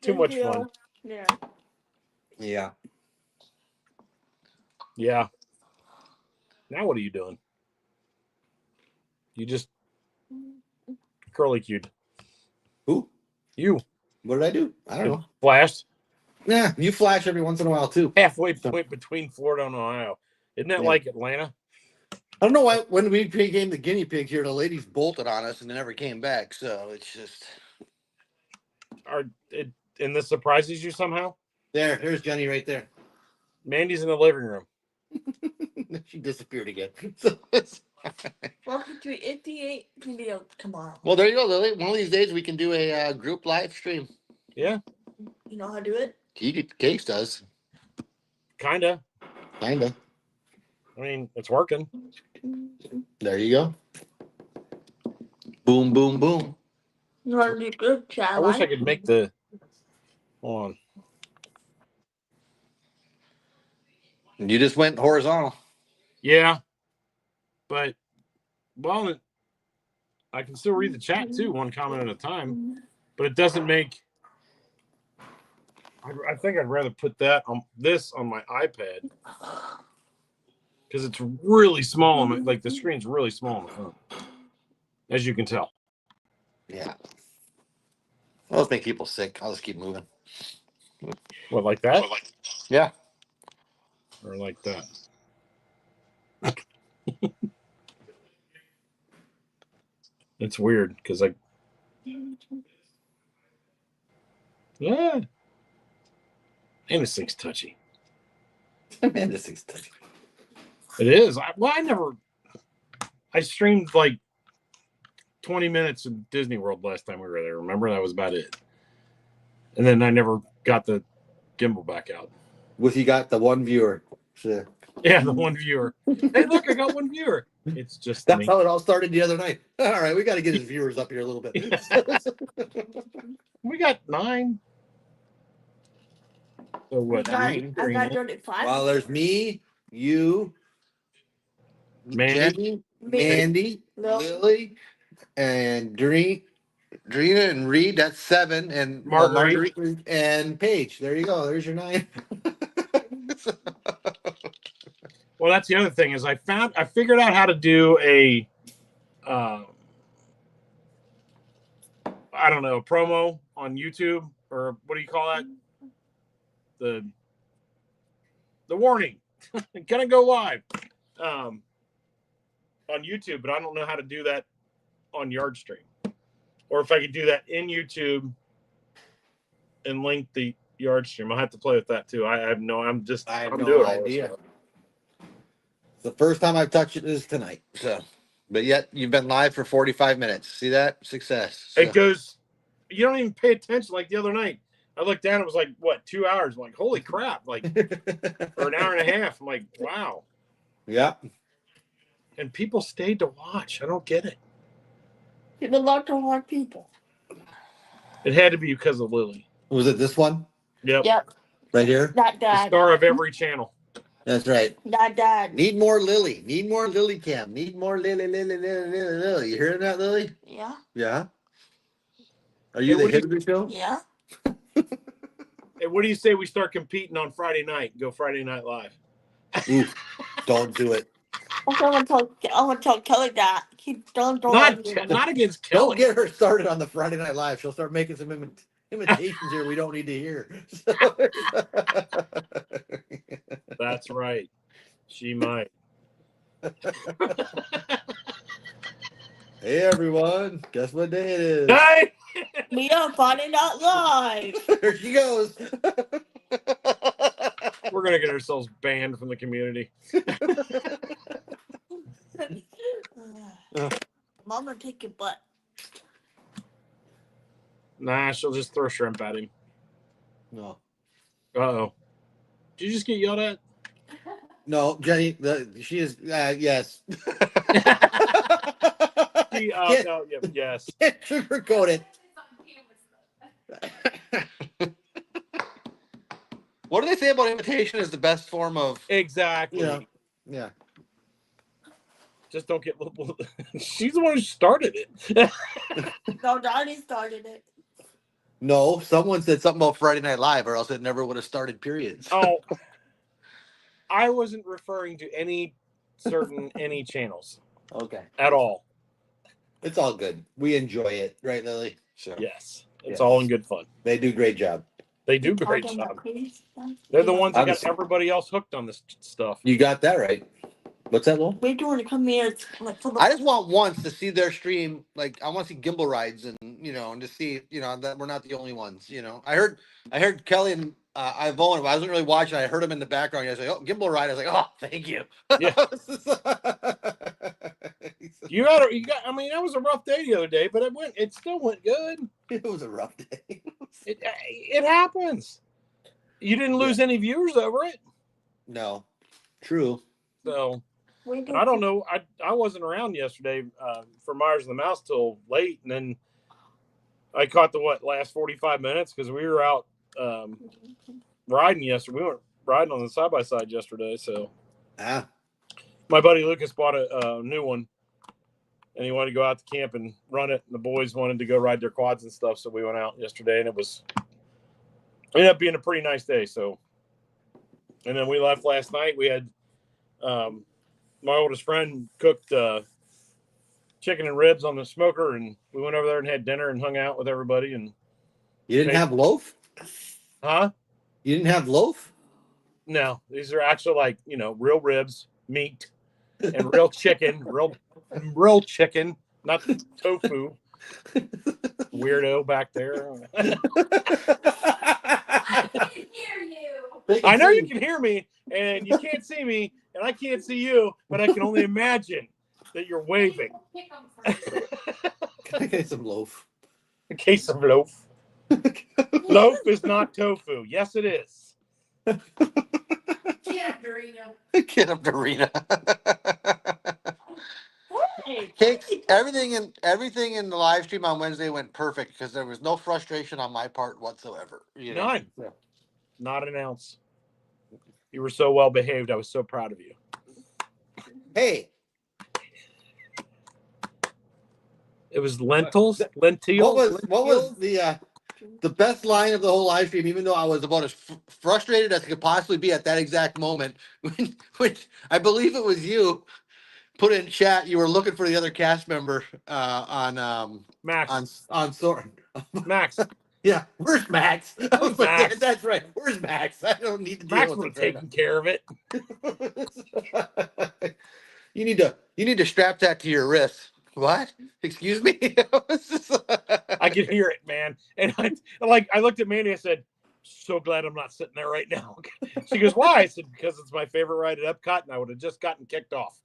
Too much fun. Yeah. yeah. Yeah. Now what are you doing? You just curly cued. Who? You What did I do? I don't know. flashed Yeah, you flash every once in a while too. halfway point between Florida and Ohio. Isn't that Yeah. like Atlanta? I don't know why when we became the guinea pig here, the ladies bolted on us and they never came back. So it's just And this surprises you somehow? there's Jenny right there. Mandy's in the living room. She disappeared again. Welcome to 88 video tomorrow. Well, there you go, Lily. One of these days we can do a group live stream. Yeah, You know how to do it? Cakes does. kinda. Kinda. I mean, it's working. There you go. Boom, boom, boom. You want to do good, chat? I wish I could make the. Hold on. You just went horizontal. Yeah, but well, I can still read the chat too, one comment at a time. But it doesn't make. I think I'd rather put that on this on my iPad because it's really small. Like the screen's really small on the phone, as you can tell. Yeah. Well, let's make people sick. I'll just keep moving. What, like that? Yeah. Or like that? It's weird because yeah. And this thing's touchy. Man, this thing's touchy. It is. I streamed like 20 minutes of Disney World last time we were there. Remember? That was about it. And then I never got the gimbal back out. With you got the one viewer. So. Yeah, the one viewer. Hey, look, I got one viewer. It's just That's me. how it all started the other night. All right, we got to get his viewers up here a little bit. We got 9. So what? I got 35. Well, there's me, you, Mandy, Mandy, Lil. Lily, and Drina and Reed. That's 7, and Marguerite. and Paige. There you go. There's your 9. Well, that's the other thing is I figured out how to do a, I don't know, a promo on YouTube, or what do you call that? The warning. Gonna go live on YouTube, but I don't know how to do that on Yardstream, or if I could do that in YouTube and link the Yardstream. I'll have to play with that too. I have no idea. The first time I've touched it is tonight. So, but yet you've been live for 45 minutes. See that? Success. So. It goes. You don't even pay attention like the other night. I looked down, it was like, what, 2 hours? I'm like, holy crap. Like, or an hour and a half. I'm like, wow. Yeah. And people stayed to watch. I don't get it. There's a lot of hard people. It had to be because of Lily. Was it this one? Yep. Yep. Right here? Not The dad. star of every channel. That's right. Not dad. Need more Lily. Need more Lily Cam. Need more Lily, Lily, Lily, Lily, Lily. You hearing that, Lily? Yeah. Yeah. Are you Hey, the what do hit of the show? Yeah. Hey, what do you say we start competing on Friday night? Go Friday Night Live. Ooh, don't do it. Okay, I'm gonna tell Kelly that. Don't Not against Don't Kelly. get her started on the Friday Night Live. She'll start making some imitations here we don't need to hear. That's right. She might. Hey everyone, guess what day it is? Hey! We are Friday Night Live. There she goes. We're gonna get ourselves banned from the community. Mama, take your butt. Nah, she'll just throw shrimp at him. No, Uh-oh. Did you just get yelled at? no, Jenny. She is. Yes. Can't- No, yes. Can't sugarcoat it. What do they say about imitation is the best form of? Exactly. You know, yeah. Just don't get. She's the one who started it. No, Daddy started it. No, someone said something about Friday Night Live, or else it never would have started. Periods. Oh, I wasn't referring to any any channels Okay. at all. It's all good. We enjoy it, right, Lily? So Yes, it's Yes. all in good fun. they do a great job. They do a great Talking job. about crazy stuff. They're the ones that got Honestly. everybody else hooked on this stuff. You got that right. What's that, Lowell? We're doing to come here. Like, for the I just want once to see their stream. Like I want to see gimbal rides, and and to see that we're not the only ones. I heard Kelly and Ivone. I wasn't really watching. I heard him in the background. I was like, "Oh, gimbal ride." I was like, "Oh, thank you." Yeah. You got. I mean, that was a rough day the other day, but it still went good. It was a rough day. It happens. You didn't lose any viewers over it, No, true. so. we're And doing, I don't know. I wasn't around yesterday for Myers and the Mouse till late, and then I caught the last 45 minutes because we were out riding yesterday. We went riding on the side by side yesterday. So Ah, my buddy Lucas bought a new one, and he wanted to go out to camp and run it. And the boys wanted to go ride their quads and stuff, so we went out yesterday, and it ended up being a pretty nice day. So, and then we left last night. We had my oldest friend cooked chicken and ribs on the smoker, and we went over there and had dinner and hung out with everybody. And you didn't have loaf? huh? You didn't have loaf? No, these are actually real ribs, meat, and real chicken, real chicken, not tofu. Weirdo back there. I know you can hear me, and you can't see me, and I can't see you, but I can only imagine that you're waving. Can I get some loaf? A case of loaf. Loaf is not tofu. Yes, it is. Get up, Dorina. Hey, Everything in the live stream on Wednesday went perfect because there was no frustration on my part whatsoever. None. Yeah. Not an ounce. You were so well behaved. I was so proud of you. Hey, It was lentils. what was the best line of the whole live stream? Even though I was about as frustrated as I could possibly be at that exact moment, when I believe it was you put in chat, you were looking for the other cast member on Max. on Soren. Max. Yeah, where's Max? I was like, Max? yeah, that's right. Where's Max? I don't need to deal Max with would him have taken care of it. right. You need to strap that to your wrist. What? Excuse me? I could hear it, man. And I looked at Mandy. I said, "So glad I'm not sitting there right now." She goes, "Why?" I said, "Because it's my favorite ride at Epcot, and I would have just gotten kicked off."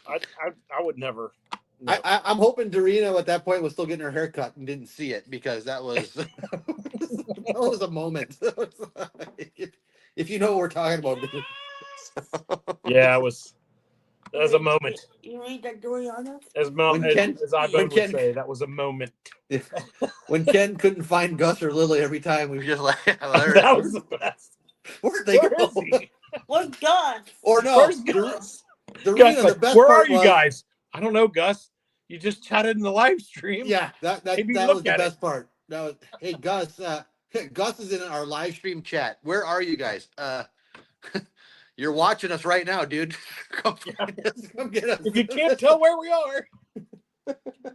I would never. No. I'm hoping Dorina at that point was still getting her hair cut and didn't see it because that was that was a moment. If you know what we're talking about. Yeah, it was. That was a moment. You read that, Doriana? When Ken- As I when would Ken- say, that was a moment. When Ken couldn't find Gus or Lily every time, we were just like, That was the best. where'd they Where go? is he? What's done? Or no, Where's Gus? Dorina, Gus, the like, best where part are you was, guys? I don't know, Gus. You just chatted in the live stream. Yeah, that Maybe was look the at best part. That was, hey Gus, Gus is in our live stream chat. Where are you guys? You're watching us right now, dude. Come find us. Come get us. If you can't tell where we are,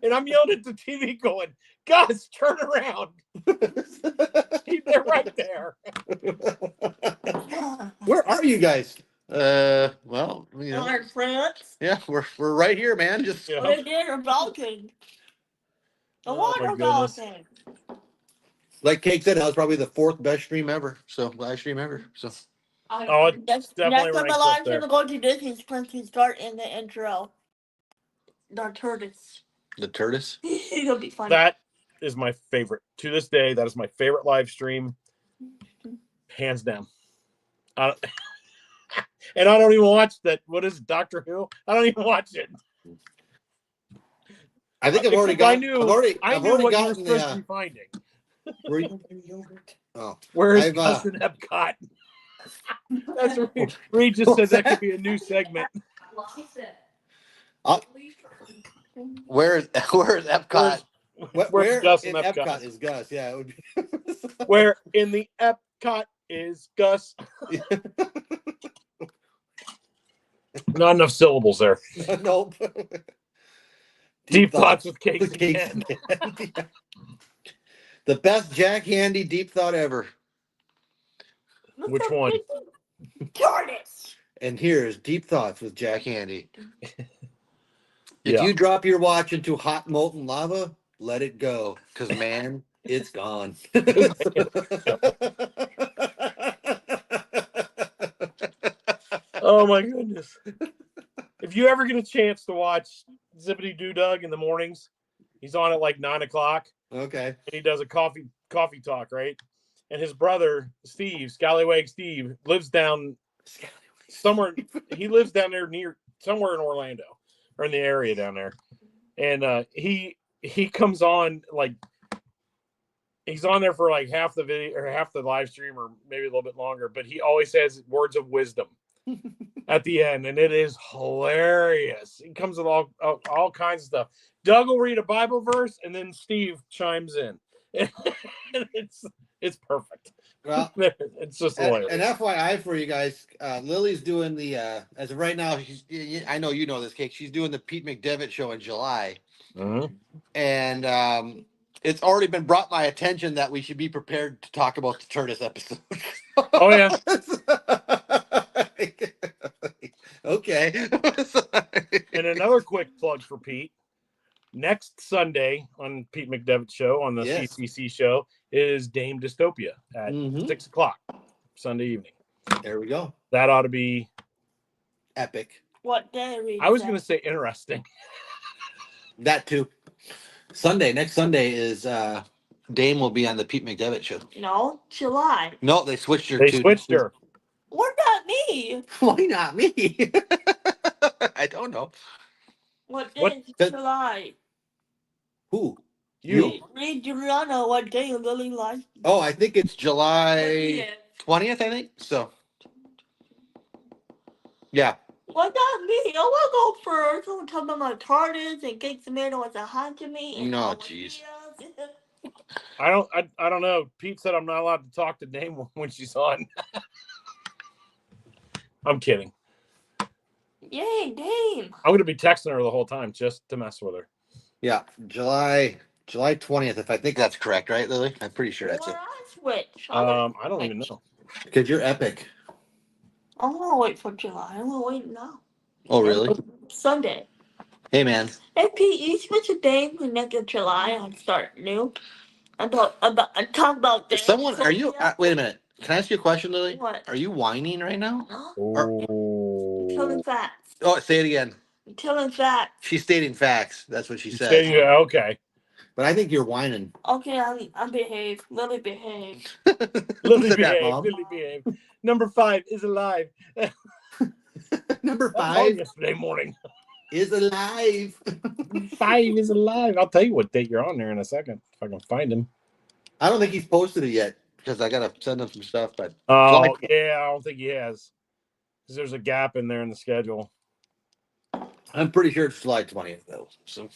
and I'm yelling at the TV going, Gus, turn around. They're right there. Where are you guys? Well, you know, In France? yeah, we're right here, man. Just Yeah. We're there in Balkan. The Oh, my water goodness. Balkan. like Kate said, that was probably the 4th best stream ever. So live stream ever. So Oh, it's Next definitely time ranks my up live there. stream will go to Disney's Prince and start in the intro. The tortoise. the tortoise. It'll be fun. That is my favorite. To this day, that is my favorite live stream. Hands down. And I don't even watch that. What is it, Doctor Who? I don't even watch it. I think I've already Except got. I've knew already what you were gotten supposed to the. be finding. Were you, oh, Where's I've, Gus and Epcot? That's Reed just said that could be a new segment. where's Epcot? Where's Where Gus in and Epcot? Epcot is Gus? Yeah, it would be. Where in the Epcot is Gus? Not enough syllables there. Nope. Deep thoughts with Cakes With and Cakes Ken. and Ken. The best Jack Handy deep thought ever. Which one? Tortoise. And here's Deep Thoughts with Jack Handy. If Yeah. you drop your watch into hot molten lava, let it go. Because, man, it's gone. Oh my goodness. If you ever get a chance to watch Zippity Doo Dug in the mornings, he's on at like 9:00 Okay. and he does a coffee talk, right? And his brother, Steve, Scallywag Steve, lives down somewhere. He lives down there somewhere in Orlando or in the area down there. And he comes on like he's on there for like half the video or half the live stream or maybe a little bit longer, but he always has words of wisdom at the end, and it is hilarious. He comes with all kinds of stuff. Doug will read a Bible verse, and then Steve chimes in. And it's perfect. Well, It's just hilarious. and FYI for you guys, Lily's doing the as of right now. I know you know this, Cake. She's doing the Pete McDevitt show in July, and it's already been brought my attention that we should be prepared to talk about the tortoise episode. Oh yeah. Okay. And another quick plug for Pete. Next Sunday on Pete McDevitt show on the Yes. CCC show is Dame Dystopia at 6:00 Sunday evening. There we go. That ought to be Epic. What day? I was going to say interesting. That too. Next Sunday is Dame will be on the Pete McDevitt show. No, July. No, they switched her. They switched her. What about me? Why not me? I don't know. What day What? is July? Who? You. Read Juliana what day Lily likes. Oh, I think it's July 20th, I think. So, yeah. What about me? I want to go first. I want to talk about my TARDIS and Cake Tomato wants to hug to me. And No, all jeez. ideas. I don't know. Pete said I'm not allowed to talk to Dame when she's on. I'm kidding. Yay, Dame. I'm going to be texting her the whole time just to mess with her. Yeah. July 20th, if I think that's correct, right, Lily? I'm pretty sure that's it. Or I switch. I don't even know. Because you're epic. I'm going to wait for July. I'm going to wait now. Oh, really? Sunday. Hey, man. Hey, Pete, you switch a Dame for next July and start new. And talk about Dame. Someone, are you, wait a minute. Can I ask you a question, Lily? What? Are you whining right now? Huh? Oh. Killing fast. Oh, say it again. I'm telling facts. She's stating facts. That's what she said. Okay. But I think you're whining. Okay, I'm behave. Lily behave. Lily Said that, behave. Mom. Lily behave. Number 5 is alive. Number That was on 5 yesterday morning. is alive. 5 is alive. I'll tell you what date you're on there in a second if I can find him. I don't think he's posted it yet because I gotta send him some stuff. But Oh yeah, I don't think he has. Because there's a gap in there in the schedule. I'm pretty sure it's July 20th though. So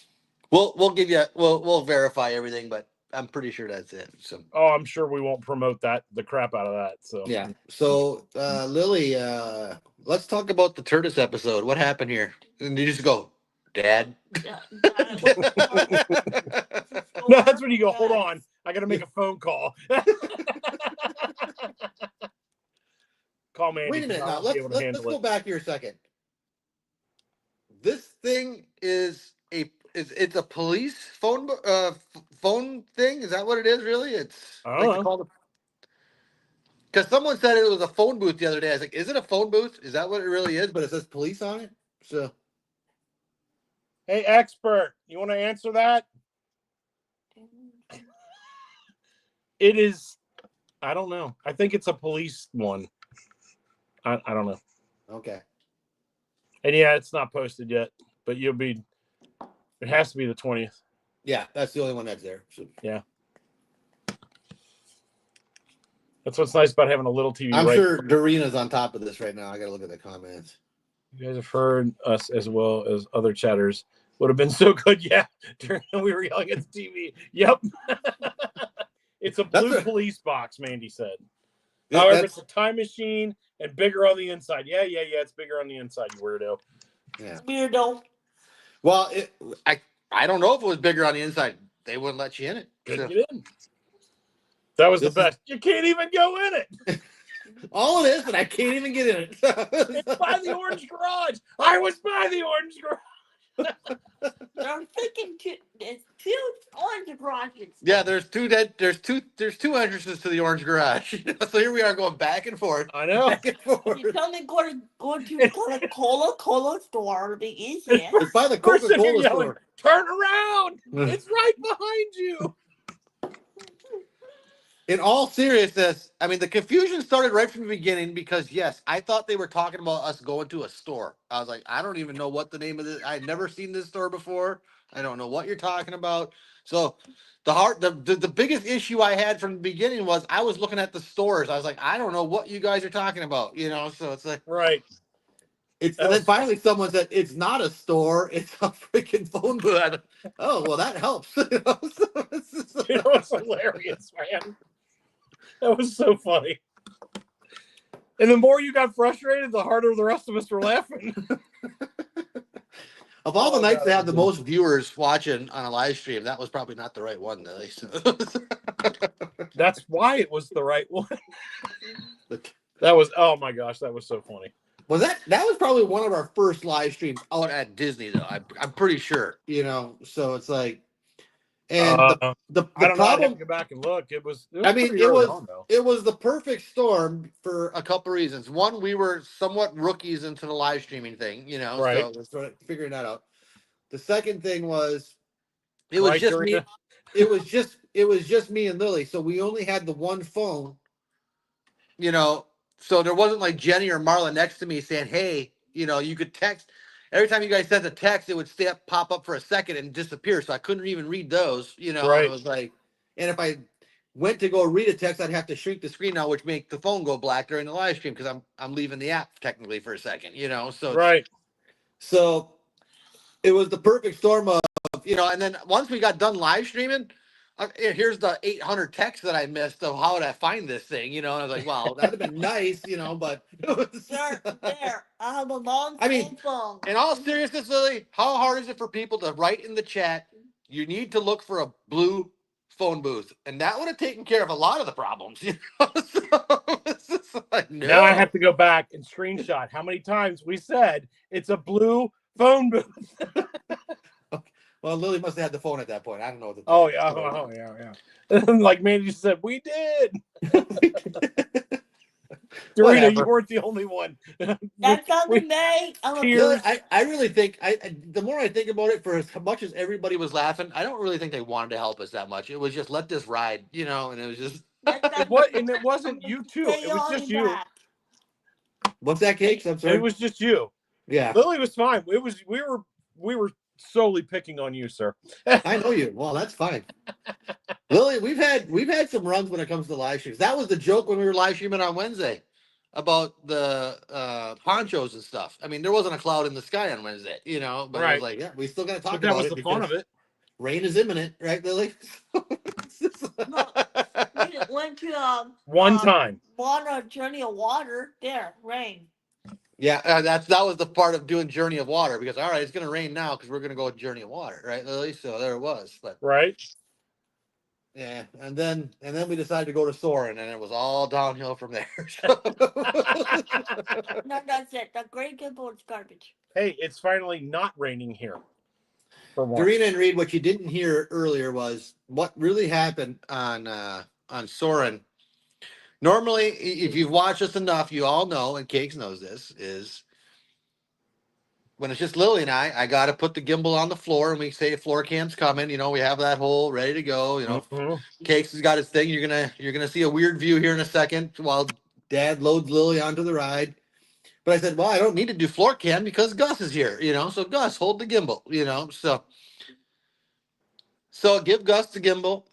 we'll give you we'll verify everything, but I'm pretty sure that's it. So Oh, I'm sure we won't promote the crap out of that. So yeah. So Lily, let's talk about the Turtis episode. What happened here? And you just go, Dad. No, that's when you go, hold on, I gotta make a phone call. Call Mandy. Wait a minute now. I'll be able to Let's handle go it. back here a second. This thing is it's a police phone phone thing. Is that what it is? Really? It's I don't know. Because someone said it was a phone booth the other day. I was like, is it a phone booth? Is that what it really is? But it says police on it. So Hey, expert, you want to answer that? It is. I don't know. I think it's a police one. I don't know. okay. And yeah, it's not posted yet, but you'll be. It has to be the 20th. Yeah, that's the only one that's there. So. Yeah. That's what's nice about having a little TV. I'm right sure Dorina's on top of this right now. I got to look at the comments. You guys have heard us as well as other chatters. Would have been so good, yeah. We were yelling at the TV. Yep. It's a blue police box, Mandy said. However, it's a time machine and bigger on the inside. Yeah. It's bigger on the inside, you weirdo. Yeah. Weirdo. Well, I don't know if it was bigger on the inside. They wouldn't let you in it. Couldn't get in. That was the best. You can't even go in it. All it is, but I can't even get in it. It's by the Orange Garage. I was by the Orange Garage. I'm thinking there's 2 orange garages. Yeah, there's two entrances to the Orange Garage. So here we are going back and forth. I know. Back and forth. You tell me go to Coca-Cola store to be easier. It's by the Coca-Cola store. Turn around. It's right behind you. In all seriousness, I mean, the confusion started right from the beginning because, yes, I thought they were talking about us going to a store. I was like, I don't even know what the name of this. I'd never seen this store before. I don't know what you're talking about. So the biggest issue I had from the beginning was I was looking at the stores. I was like, I don't know what you guys are talking about, you know? So it's like, right. And then finally someone said, it's not a store. It's a freaking phone booth. Oh, well, that helps. It was hilarious, man. That was so funny. And the more you got frustrated, the harder the rest of us were laughing. Of all the nights to have the most viewers watching on a live stream, that was probably not the right one. That's why it was the right one. That was, oh my gosh, that was so funny. Well, that was probably one of our first live streams out at Disney, though. I'm pretty sure, you know. So it's like, and the I don't know. I have problem. to go back and look. It was I mean, pretty early on, though. it was the perfect storm for a couple reasons. One, we were somewhat rookies into the live streaming thing, you know, Right. so we're sort of figuring that out. The second thing was, it Right, was just me. Dorina? It was just me and Lily, so we only had the one phone, you know. So there wasn't like Jenny or Marla next to me saying, "Hey, you know, you could text." Every time you guys sent a text, it would pop up for a second and disappear. So I couldn't even read those, you know. Right. It was like, and if I went to go read a text, I'd have to shrink the screen now, which make the phone go black during the live stream because I'm leaving the app technically for a second, you know. So Right. So it was the perfect storm of, you know. And then once we got done live streaming, here's the 800 texts that I missed of how would I find this thing, you know. And I was like, wow, that'd have been nice, you know. But There, I have a long phone. In all seriousness, Lily, how hard is it for people to write in the chat? You need to look for a blue phone booth, and that would have taken care of a lot of the problems. You know? So it's just like, no. Now I have to go back and screenshot how many times we said it's a blue phone booth. Well, Lily must have had the phone at that point. I don't know. Oh yeah. Like Mandy said, we did. Dorina, Whatever. you weren't the only one. That's on We- the May. I'm a Tears. I really think the more I think about it, for as much as everybody was laughing, I don't really think they wanted to help us that much. It was just let this ride, you know, and it was just It wasn't you two. It was just you. what's that, Cakes? I'm sorry. It was just you. Yeah, Lily was fine. We were solely picking on you, sir. I know you. Well, that's fine. Lily, we've had some runs when it comes to live streams. That was the joke when we were live streaming on Wednesday about the ponchos and stuff. I mean, there wasn't a cloud in the sky on Wednesday, you know, but it Right. was like, yeah, we still got to talk But that about was it the fun because of it. rain is imminent, right, Lily? We went to One time. water, journey of water. There, rain. Yeah, that was the part of doing Journey of Water because all right, it's gonna rain now because we're gonna go Journey of Water, right, Lily? So there it was, but Right? yeah, and then we decided to go to Soren, and it was all downhill from there. No, that's it. The Great Gimble is garbage. Hey, it's finally not raining here. For once. Dorina and Reed, what you didn't hear earlier was what really happened on Soren. Normally, if you've watched us enough, you all know, and Cakes knows this, is when it's just Lily and I got to put the gimbal on the floor and we say floor cam's coming. You know, we have that hole ready to go. You know, Mhm. Cakes has got his thing. You're gonna see a weird view here in a second while Dad loads Lily onto the ride. But I said, well, I don't need to do floor cam because Gus is here. You know, so Gus, hold the gimbal. You know, so give Gus the gimbal.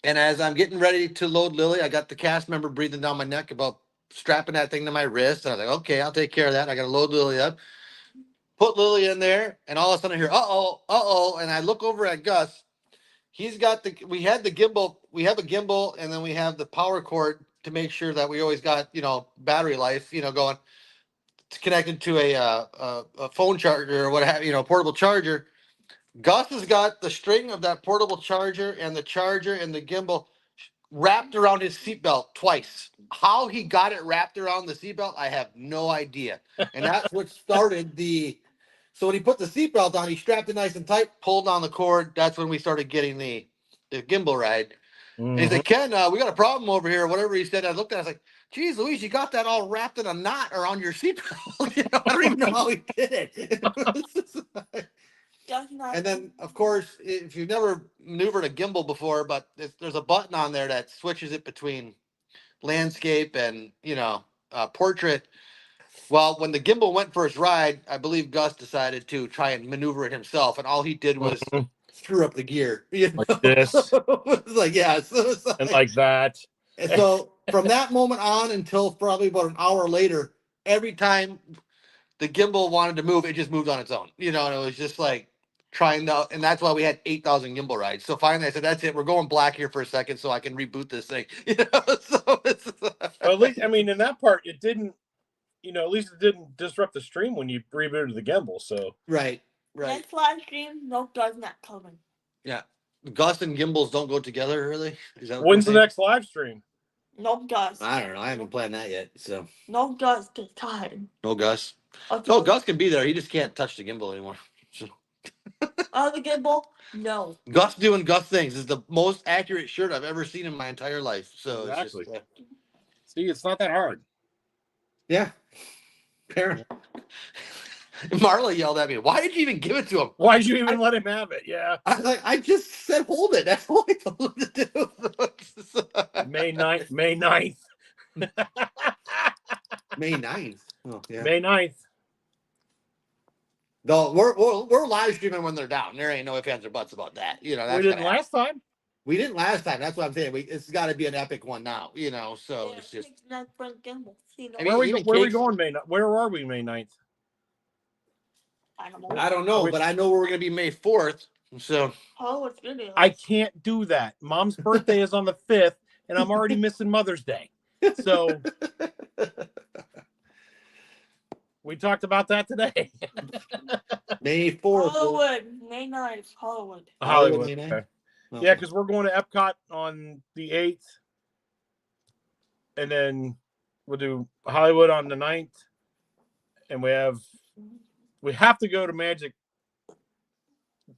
And as I'm getting ready to load Lily, I got the cast member breathing down my neck about strapping that thing to my wrist. And I was like, okay, I'll take care of that. I got to load Lily up, put Lily in there. And all of a sudden I hear, uh-oh. And I look over at Gus. We have a gimbal, and then we have the power cord to make sure that we always got, you know, battery life, you know, going. It's connected to a phone charger or what have you know, portable charger. Gus has got the string of that portable charger and the gimbal wrapped around his seatbelt twice. How he got it wrapped around the seatbelt, I have no idea. And that's what started the. So when he put the seatbelt on, he strapped it nice and tight, pulled on the cord. That's when we started getting the gimbal ride. And he's Mhm. like, Ken, we got a problem over here, or whatever he said. I looked at it, I was like, geez, Louise, you got that all wrapped in a knot around your seatbelt. You know, I don't even know how he did it. And then, of course, if you've never maneuvered a gimbal before, but there's a button on there that switches it between landscape and, you know, portrait. Well, when the gimbal went for its ride, I believe Gus decided to try and maneuver it himself, and all he did was Mhm. screw up the gear. You know? Like this. So it was like, yeah. So it's And like, like that. and so from that moment on until probably about an hour later, every time the gimbal wanted to move, it just moved on its own. You know, and it was just like trying to, and that's why we had 8,000 gimbal rides. So finally I said, that's it. We're going black here for a second so I can reboot this thing. You know, so it's Well, at least, I mean, in that part, it didn't, you know, at least it didn't disrupt the stream when you rebooted the gimbal. So, right. Next live stream, no does not coming. Yeah. Gus and gimbals don't go together, really? Is that what when's the you're saying? next live stream? No does. I don't know. I haven't planned that yet. So No does this time. no Gus. Okay. No, Gus can be there. He just can't touch the gimbal anymore. So The gimbal? No. Gus doing Gus things is the most accurate shirt I've ever seen in my entire life. So Exactly. it's just, See, it's not that hard. yeah. Parent. Marla yelled at me. Why did you even give it to him? Why'd you even let him have it? Yeah. I was like, I just said hold it. That's all I told him to do. May 9th. May 9th. May 9th. Oh, yeah. May 9th. No, we're live streaming when they're down. There ain't no ifs, ands, or buts about that. You know, that's We didn't gonna happen. last time. We didn't last time. That's what I'm saying. It's got to be an epic one now. You know, so it's just. Not for gimbal. See, I mean, Where even are we Cakes- going May 9th? Where are we May 9th? I don't know. I don't know, but I know we're going to be May 4th. So Oh, it's video. I can't do that. Mom's birthday is on the 5th, and I'm already missing Mother's Day. So we talked about that today. May 4th. Hollywood, May 9th, Hollywood. Hollywood, May 9th? Okay. Okay. Yeah, because we're going to Epcot on the 8th, and then we'll do Hollywood on the 9th, and we have to go to Magic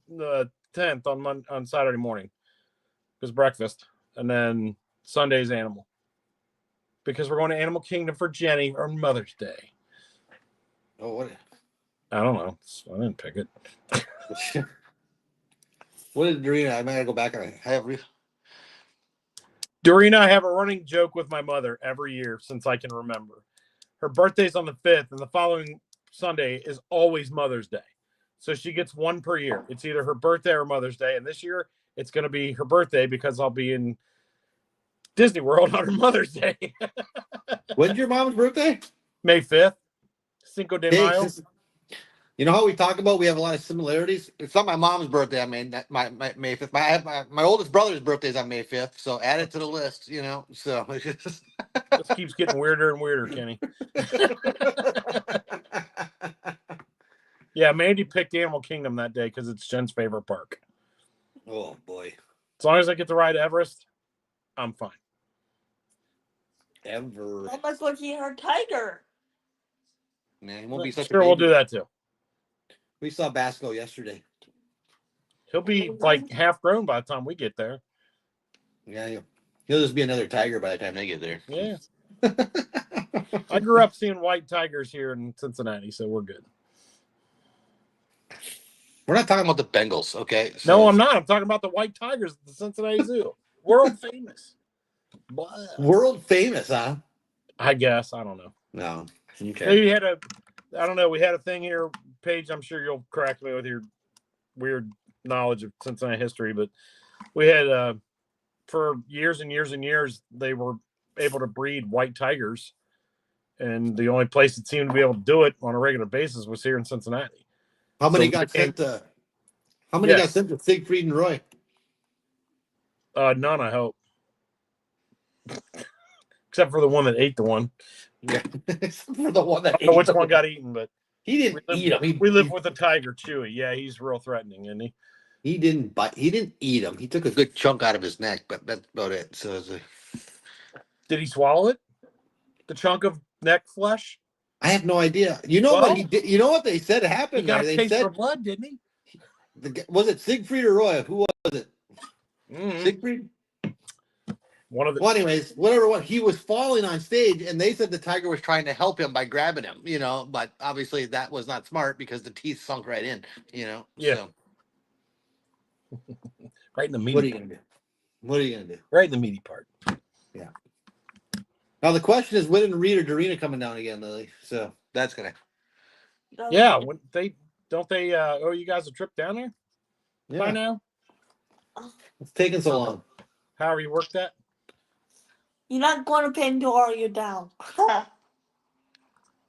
the 10th on Saturday morning because breakfast, and then Sunday's Animal. because we're going to Animal Kingdom for Jenny on Mother's Day. Oh, what? I don't know. I didn't pick it. What did Dorina? I might go back and I have. Dorina, I have a running joke with my mother every year since I can remember. Her birthday's on the 5th, and the following Sunday is always Mother's Day. So she gets one per year. It's either her birthday or Mother's Day. And this year, it's going to be her birthday because I'll be in Disney World on her Mother's Day. When's your mom's birthday? May 5th. Cinco de Hey, Mayo. you know how we talk about we have a lot of similarities? It's not my mom's birthday on May 5th. My oldest brother's birthday is on May 5th, so add it to the list, you know. So This keeps getting weirder and weirder, Kenny. Yeah, Mandy picked Animal Kingdom that day because it's Jen's favorite park. Oh boy. As long as I get to ride Everest, I'm fine. Ever. I must go see her tiger. Man, he won't be such Sure, a we'll baby. do that too. We saw Basco yesterday. He'll be like half grown by the time we get there. Yeah, he'll just be another tiger by the time they get there. Yeah. I grew up seeing white tigers here in Cincinnati, so we're good. We're not talking about the Bengals, okay? No, I'm not. I'm talking about the white tigers at the Cincinnati Zoo. World famous. Blah. World famous, huh? I guess. I don't know. No. Okay. Maybe we had I don't know. We had a thing here, Paige. I'm sure you'll correct me with your weird knowledge of Cincinnati history, but we had, for years and years and years, they were able to breed white tigers. And the only place that seemed to be able to do it on a regular basis was here in Cincinnati. How many So got we sent to? How many Yes. got sent to Siegfried and Roy? None, I hope. Except for the one that ate the one. Yeah, for the one that I don't know which one got eaten, but he didn't eat him. we live with the tiger, Chewy. Yeah, he's real threatening, isn't he? He didn't bite. He didn't eat him. He took a good chunk out of his neck, but that's about it. So it's Did he swallow it? The chunk of neck flesh? I have no idea. You know Well, what he did? You know what they said He happened got there? a They taste said for blood, didn't he? was it Siegfried or Roy? Who was it? Mhm. Siegfried. One of the Well, anyways, whatever. What he was falling on stage, and they said the tiger was trying to help him by grabbing him. You know, but obviously that was not smart because the teeth sunk right in. You know. Yeah. So, right in the meaty what are you part. gonna do? What are you gonna do? Right in the meaty part. Now the question is, when Reed or Dorina coming down again, Lily? So that's gonna. Yeah, when they owe you guys a trip down there by now? It's taking so long. However you work that? You're not going to Pandora, you're down.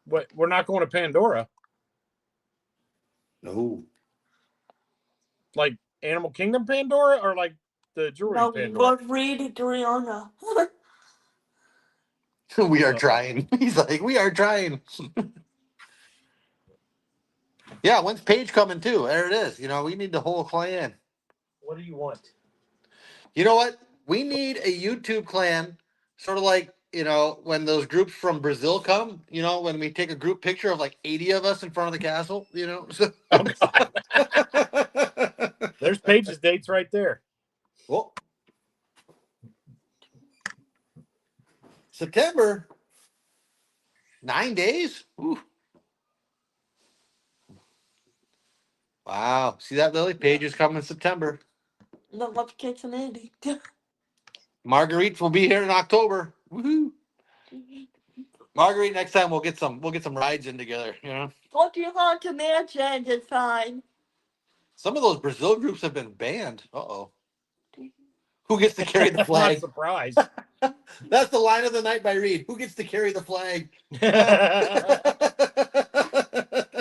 What, we're not going to Pandora. No. Like Animal Kingdom Pandora or like the jewelry No, Pandora? go read Doriana. We are trying. He's like, we are trying. Yeah, when's Paige coming too? There it is. You know, we need the whole clan. What do you want? You know what? We need a YouTube clan, sort of like, you know, when those groups from Brazil come, you know, when we take a group picture of like 80 of us in front of the castle, you know. So, Oh, God. There's Paige's dates right there. well, September, 9 days. Ooh. Wow. See that, Lily? Paige is coming in September. No, let's get some Andy. Marguerite will be here in October. Woohoo. Marguerite, next time we'll get some rides in together, you know. Go to your haunted mansion, it's fine. Some of those Brazil groups have been banned. Uh-oh. Who gets to carry the Not flag? surprised. That's the line of the night by Reed. Who gets to carry the flag?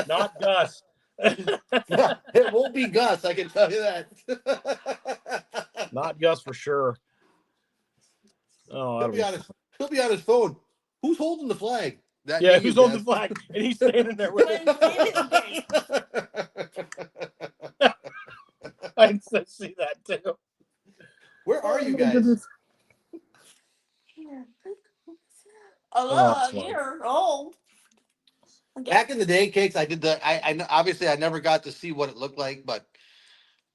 Not Gus. It won't be Gus, I can tell you that. Not Gus for sure. Oh, He'll be on his phone. Who's holding the flag? That yeah, means who's on the Gus. flag? And he's standing there with it. I can see that too. Where are you guys? Oh, that's here. Oh. Back in the day, Cakes, I did I know obviously I never got to see what it looked like, but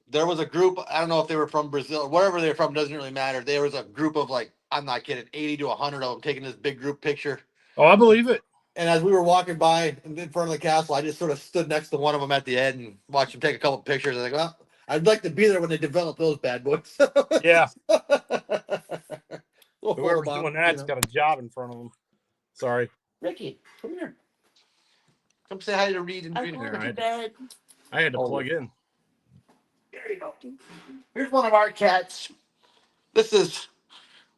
there was a group. I don't know if they were from Brazil or wherever they're from. Doesn't really matter. There was a group of like, I'm not kidding, 80 to 100 of them taking this big group picture. Oh, I believe it. And as we were walking by in front of the castle, I just sort of stood next to one of them at the end and watched him take a couple pictures. I was like, well, I'd like to be there when they develop those bad boys. Yeah. We'll Whoever's photo bomb, doing that's got a job in front of them. Sorry. Ricky, come here. Come say hi to Reed and I'm Trina. going to Alright. bed. I had to Oh. plug in. There you go. Here's one of our cats. This is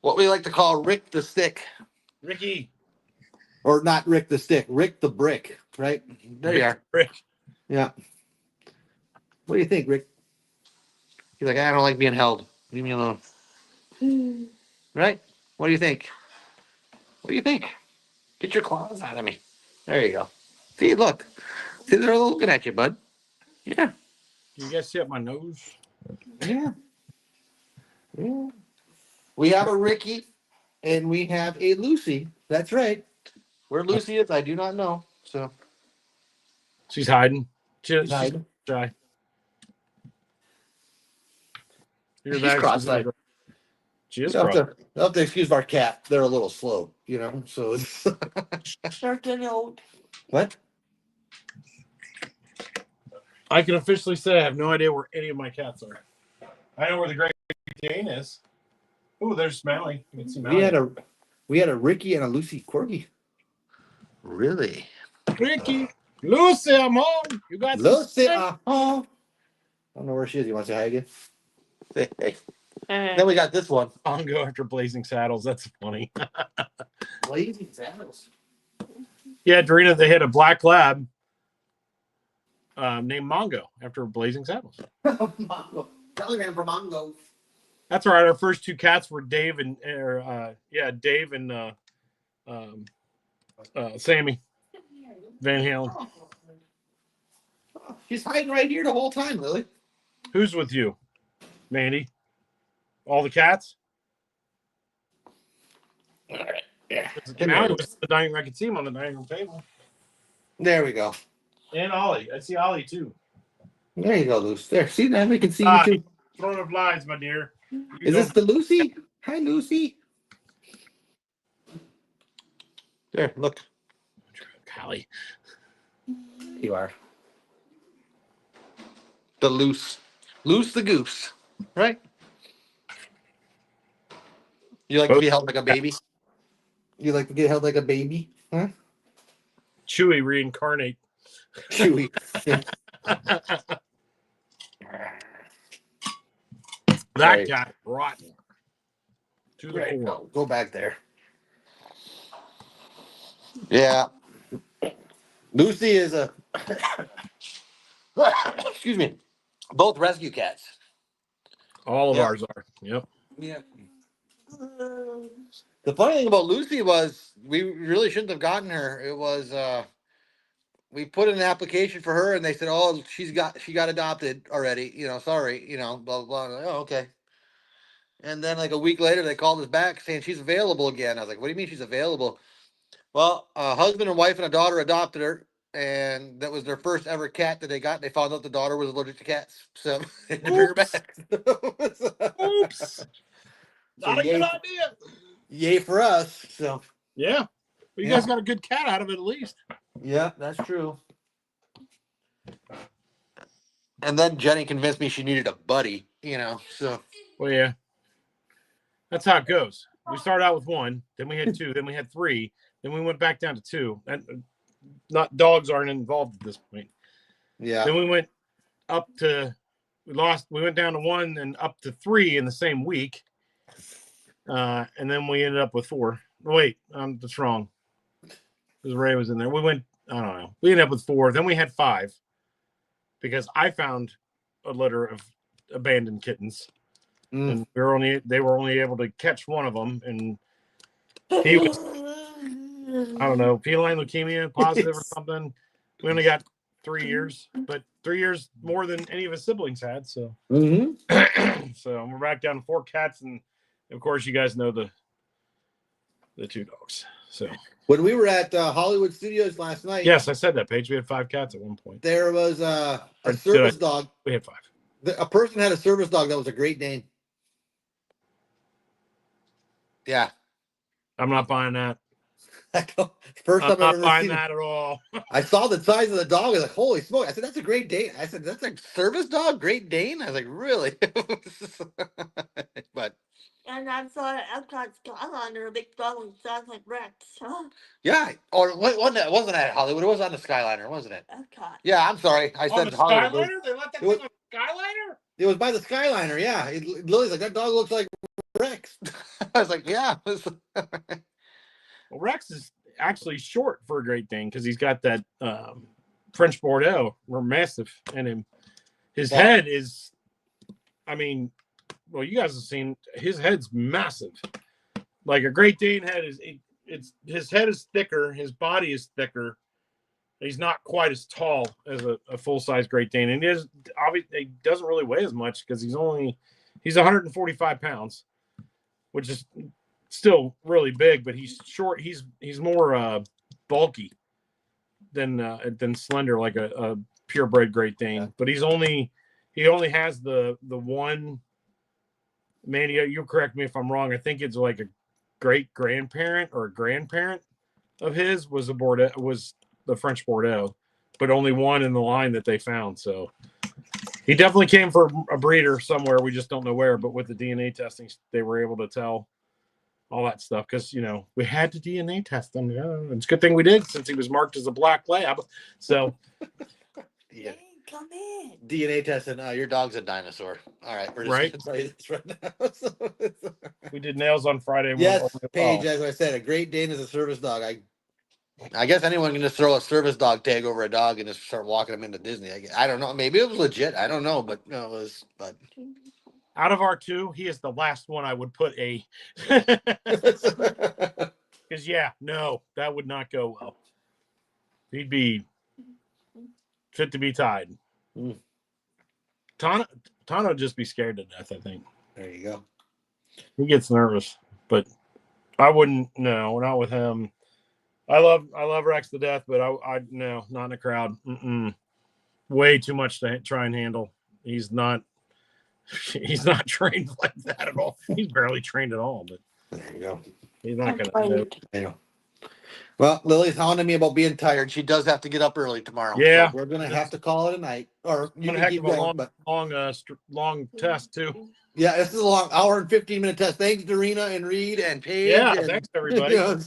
what we like to call Rick the Stick. Ricky. Or not Rick the Stick, Rick the Brick, right? There you are. Rick. Yeah. What do you think, Rick? He's like, I don't like being held. Leave me alone. Right? What do you think? What do you think? Get your claws out of me. There you go. See, look. See, they're looking at you, bud. Yeah. You guys see up my nose? Yeah. Yeah. We have a Ricky and we have a Lucy. That's right. Where Lucy is, I do not know. So She's hiding. She's hiding. shy. Hear She's that? cross-eyed. She is You'll cross. have to excuse our cat. They're a little slow, you know. So it's They're getting old. what? I can officially say I have no idea where any of my cats are. I know where the Great Dane is. Oh, there's Smiley. You can see Smiley. We had a Ricky and a Lucy Corgi. Really? Ricky, Lucy, I'm home. You got some Lucy, steak? I don't know where she is. You want to say hi again? Say hey. Then we got this one. I'll go after Blazing Saddles. That's funny. Blazing Saddles. Yeah, Dorina, they had a black lab named Mongo after Blazing Saddles. Mongo. Telegram for Mongo. That's right. Our first two cats were Dave and Dave and Sammy Van Halen. She's hiding right here the whole time, Lily. Who's with you, Mandy? All the cats? All right. Yeah. Now it was the dining room. I could see him on the dining room table. There we go. And Ollie. I see Ollie too. There you go, Lucy. There. See, now we can see Hi. you too. Throwing up lines, my dear. Is this the Lucy? Hi, Lucy. There, look. Callie? You are. The Loose the goose. Right? You like to be held like a baby? You like to get held like a baby? Huh? Chewy reincarnate. Chewy. Yeah. That Right. guy rotten. To the Right, core. go back there. Yeah. Lucy is a excuse me. Both rescue cats. All of Yep. ours are. Yep. Yeah. The funny thing about Lucy was we really shouldn't have gotten her. It was we put in an application for her and they said, oh, she got adopted already, you know, sorry, you know, blah blah blah. Like, oh, okay. And then like a week later they called us back saying she's available again. I was like, what do you mean she's available? Well, a husband and wife and a daughter adopted her, and that was their first ever cat that they got. They found out the daughter was allergic to cats, so they took her back. Oops. Not a yay, good idea. yay for us. So Yeah. But you Yeah. guys got a good cat out of it at least. yeah, that's true. And then Jenny convinced me she needed a buddy, you know. So Well, yeah. That's how it goes. We started out with one, then we had two, then we had three, then we went back down to two. And not dogs aren't involved at this point. yeah, Then we went up to we went down to one and up to three in the same week. And then we ended up with four. Wait, that's wrong. Because Ray was in there. We went, I don't know. We ended up with four. Then we had five. Because I found a litter of abandoned kittens. Mm. And they were only able to catch one of them, and he was, I don't know, feline leukemia positive or something. We only got 3 years, but 3 years more than any of his siblings had. So, Mm-hmm. so we're back down to 4 cats, and of course, you guys know the 2 dogs. So, When we were at Hollywood Studios last night, yes, I said that, Paige. We had 5 cats at one point. there was a Or did service I- dog. We had 5. A person had a service dog that was a Great Dane. Yeah. I'm not buying that. First I'm time I've not ever buying seen it. that at all. I saw the size of the dog. I was like, holy smoke. I said, that's a Great Dane. I said, that's a service dog? Great Dane? I was like, really? But And I saw an Epcot Skyliner, a big dog with sounds like Rex. Huh? yeah. Or wasn't that Hollywood? It was on the Skyliner, wasn't it? Epcot. Yeah, I'm sorry. I On said the Hollywood. Skyliner? They let that It was- thing on the Skyliner? It was by the Skyliner, yeah. Lily's like, that dog looks like Rex. I was like, yeah. Well, Rex is actually short for a Great Dane because he's got that French Bordeaux. We're massive in him. His Wow. head is, I mean, well, you guys have seen his head's massive. Like a Great Dane head is, it's his head is thicker, his body is thicker. He's not quite as tall as a full size Great Dane, and he doesn't really weigh as much because he's 145 pounds, which is still really big, but he's short. He's more bulky than slender like a purebred Great Dane. Yeah. But he only has the one. Mandy, you correct me if I'm wrong. I think it's like a great grandparent or a grandparent of his was the French Bordeaux, but only one in the line that they found. So he definitely came from a breeder somewhere. We just don't know where. But with the DNA testing, they were able to tell all that stuff because we had to DNA test him. Yeah, it's a good thing we did since he was marked as a black lab. So Yeah. Hey, come in. DNA testing. Your dog's a dinosaur. All right, we're just Right. gonna tell you this right now. we did nails on Friday. Yes, Paige, as I said, a Great Dane is a service dog. I guess anyone can just throw a service dog tag over a dog and just start walking them into Disney. I don't know. Maybe it was legit. I don't know, but no, it was. But Out of our two, he is the last one I would put a. Because no, that would not go well. He'd be fit to be tied. Mm. Tana would just be scared to death. I think there you go. he gets nervous, but I wouldn't. No, not with him. I love Rex to death, but I no, not in a crowd. Way too much to try and handle. He's not trained like that at all. He's barely trained at all, but There you go. he's not I'm gonna. tired. Yeah. Well, Lily's hounding me about being tired. She does have to get up early tomorrow. Yeah. So we're gonna have to call it a night, or you One can heck keep of a going. But long test too. yeah, this is a long hour and 15-minute test. Thanks, Dorina and Reed and Paige. Yeah, and, thanks everybody. you know,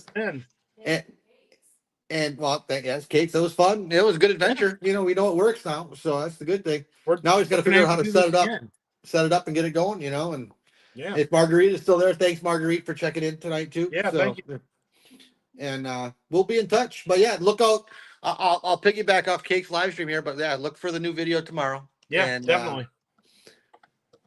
and well, yes, cakes. It was fun. It was a good adventure. We know it works now, so that's the good thing. Now we just got to figure out how to set it up and get it going. And yeah, if Marguerite is still there, thanks Marguerite for checking in tonight too. Yeah, thank you. And we'll be in touch. But yeah, look out. I'll piggyback off Cake's live stream here. But yeah, look for the new video tomorrow. Yeah, and, definitely.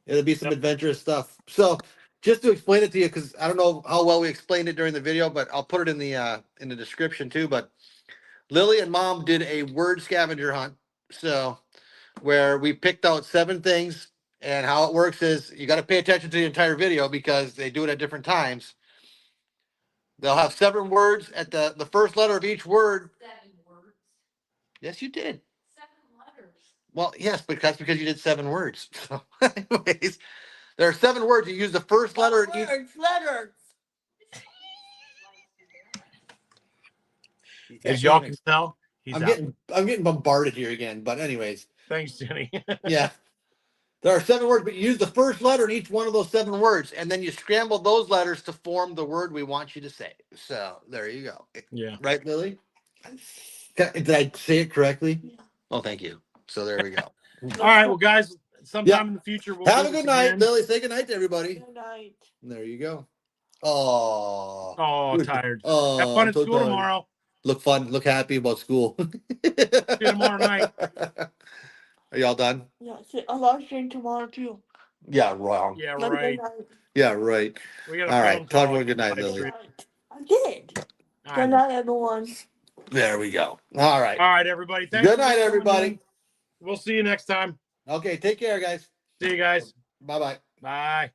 It'll be some adventurous stuff. So just to explain it to you, because I don't know how well we explained it during the video, but I'll put it in the description too. But Lily and Mom did a word scavenger hunt. So where we picked out 7 things, and how it works is you got to pay attention to the entire video because they do it at different times. They'll have 7 words at the first letter of each word. 7 words. Yes, you did. 7 letters. Well, yes, but that's because you did 7 words. So, anyways, there are 7 words. You use the first letter. in each- Letters. As y'all can tell, he's I'm out. getting bombarded here again. But anyways, Thanks, Jenny. yeah. There are 7 words, but you use the first letter in each one of those 7 words, and then you scramble those letters to form the word we want you to say. So there you go. Yeah. Right, Lily? Did I say it correctly? Yeah. Oh, thank you. So there we go. All right. Well, guys, sometime in the future, we'll Have do a good this night, again. Lily. Say good night to everybody. Good night. There you go. Oh. Oh, tired. Oh, Have fun I'm at so school tired. tomorrow. Look fun. Look happy about school. See you tomorrow night. Are y'all done? Yeah, see, a live stream tomorrow too. Yeah, wrong. Yeah, Good right. night. Yeah, right. We got All right. phone Tell call. everyone good night, Live Lily. stream. I did. All Good right. night, everyone. There we go. All right. All right, everybody. Thanks Good for night, coming everybody. in. We'll see you next time. Okay, take care, guys. See you guys. Bye-bye. Bye.